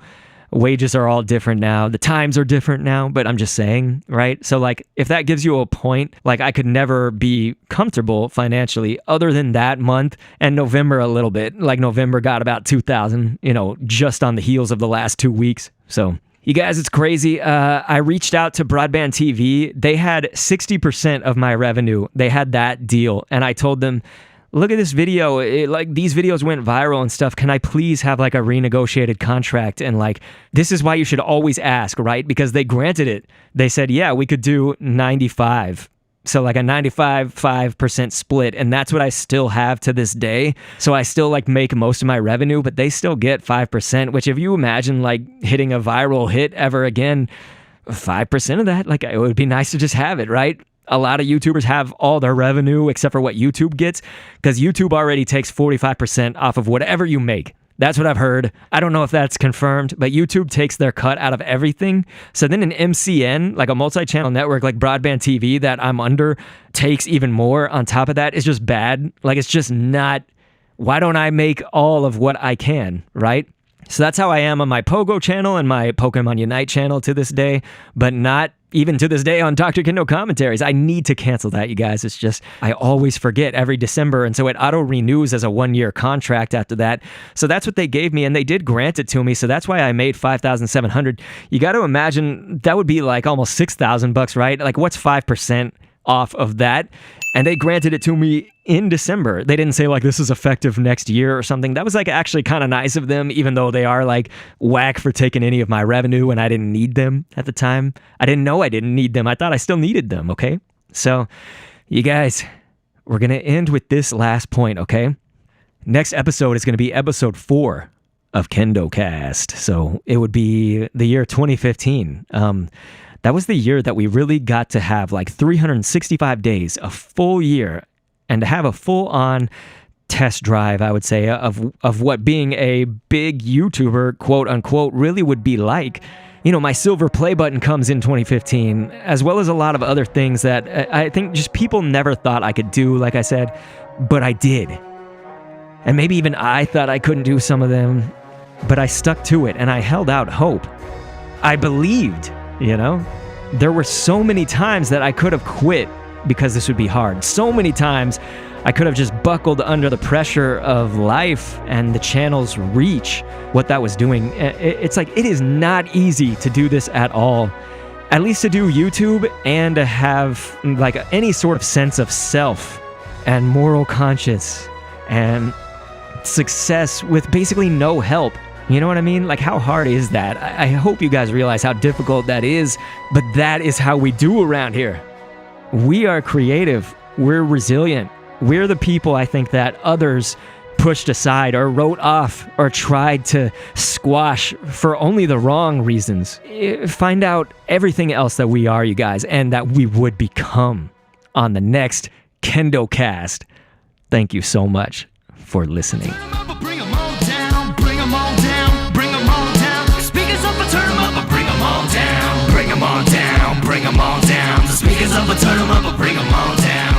Wages are all different now. The times are different now, but I'm just saying, right? So like, if that gives you a point, like I could never be comfortable financially other than that month and November a little bit. Like November got about 2,000, you know, just on the heels of the last 2 weeks. So you guys, it's crazy. I reached out to Broadband TV. They had 60% of my revenue. They had that deal. And I told them, look at this video, like these videos went viral and stuff. Can I please have like a renegotiated contract? And like, this is why you should always ask, right? Because they granted it. They said, yeah, we could do 95. So like a 95% split. And that's what I still have to this day. So I still like make most of my revenue, but they still get 5%, which if you imagine like hitting a viral hit ever again, 5% of that, like it would be nice to just have it, right? A lot of YouTubers have all their revenue except for what YouTube gets, because YouTube already takes 45% off of whatever you make. That's what I've heard. I don't know if that's confirmed, but YouTube takes their cut out of everything. So then an MCN, like a multi-channel network like broadband TV that I'm under, takes even more on top of that. It's just bad. Like, it's just not, why don't I make all of what I can, right? So that's how I am on my Pogo channel and my Pokemon Unite channel to this day, but not even to this day on DrKendoCommentaries. I need to cancel that, you guys. It's just, I always forget every December, and so it auto-renews as a 1-year contract after that. So that's what they gave me, and they did grant it to me, so that's why I made $5,700. You got to imagine, that would be like almost $6,000, right? Like, what's 5% off of that? And they granted it to me in December. They didn't say like this is effective next year or something. That was like actually kind of nice of them, even though they are like whack for taking any of my revenue and I didn't need them at the time. I didn't know I didn't need them. I thought I still needed them, okay? So, you guys, we're going to end with this last point, okay? Next episode is going to be episode 4 of KendoCast. So, it would be the year 2015. That was the year that we really got to have like 365 days, a full year, and to have a full-on test drive, I would say, of what being a big YouTuber, quote unquote, really would be like. You know, my silver play button comes in 2015, as well as a lot of other things that I think just people never thought I could do, like I said, but I did. And maybe even I thought I couldn't do some of them, but I stuck to it and I held out hope. I believed. You know, there were so many times that I could have quit because this would be hard. So many times I could have just buckled under the pressure of life and the channel's reach, what that was doing. It's like, it is not easy to do this at all. At least to do YouTube and to have like any sort of sense of self and moral conscience and success with basically no help. You know what I mean? Like, how hard is that? I hope you guys realize how difficult that is, but that is how we do around here. We are creative. We're resilient. We're the people, I think, that others pushed aside or wrote off or tried to squash for only the wrong reasons. Find out everything else that we are, you guys, and that we would become on the next KendoCast. Thank you so much for listening. Bring 'em all down, bring 'em all down, bring 'em all down. Speakers up and turn 'em up, bring 'em all down. Bring 'em all down, bring 'em all down. The speakers up and turn 'em up, bring 'em all down.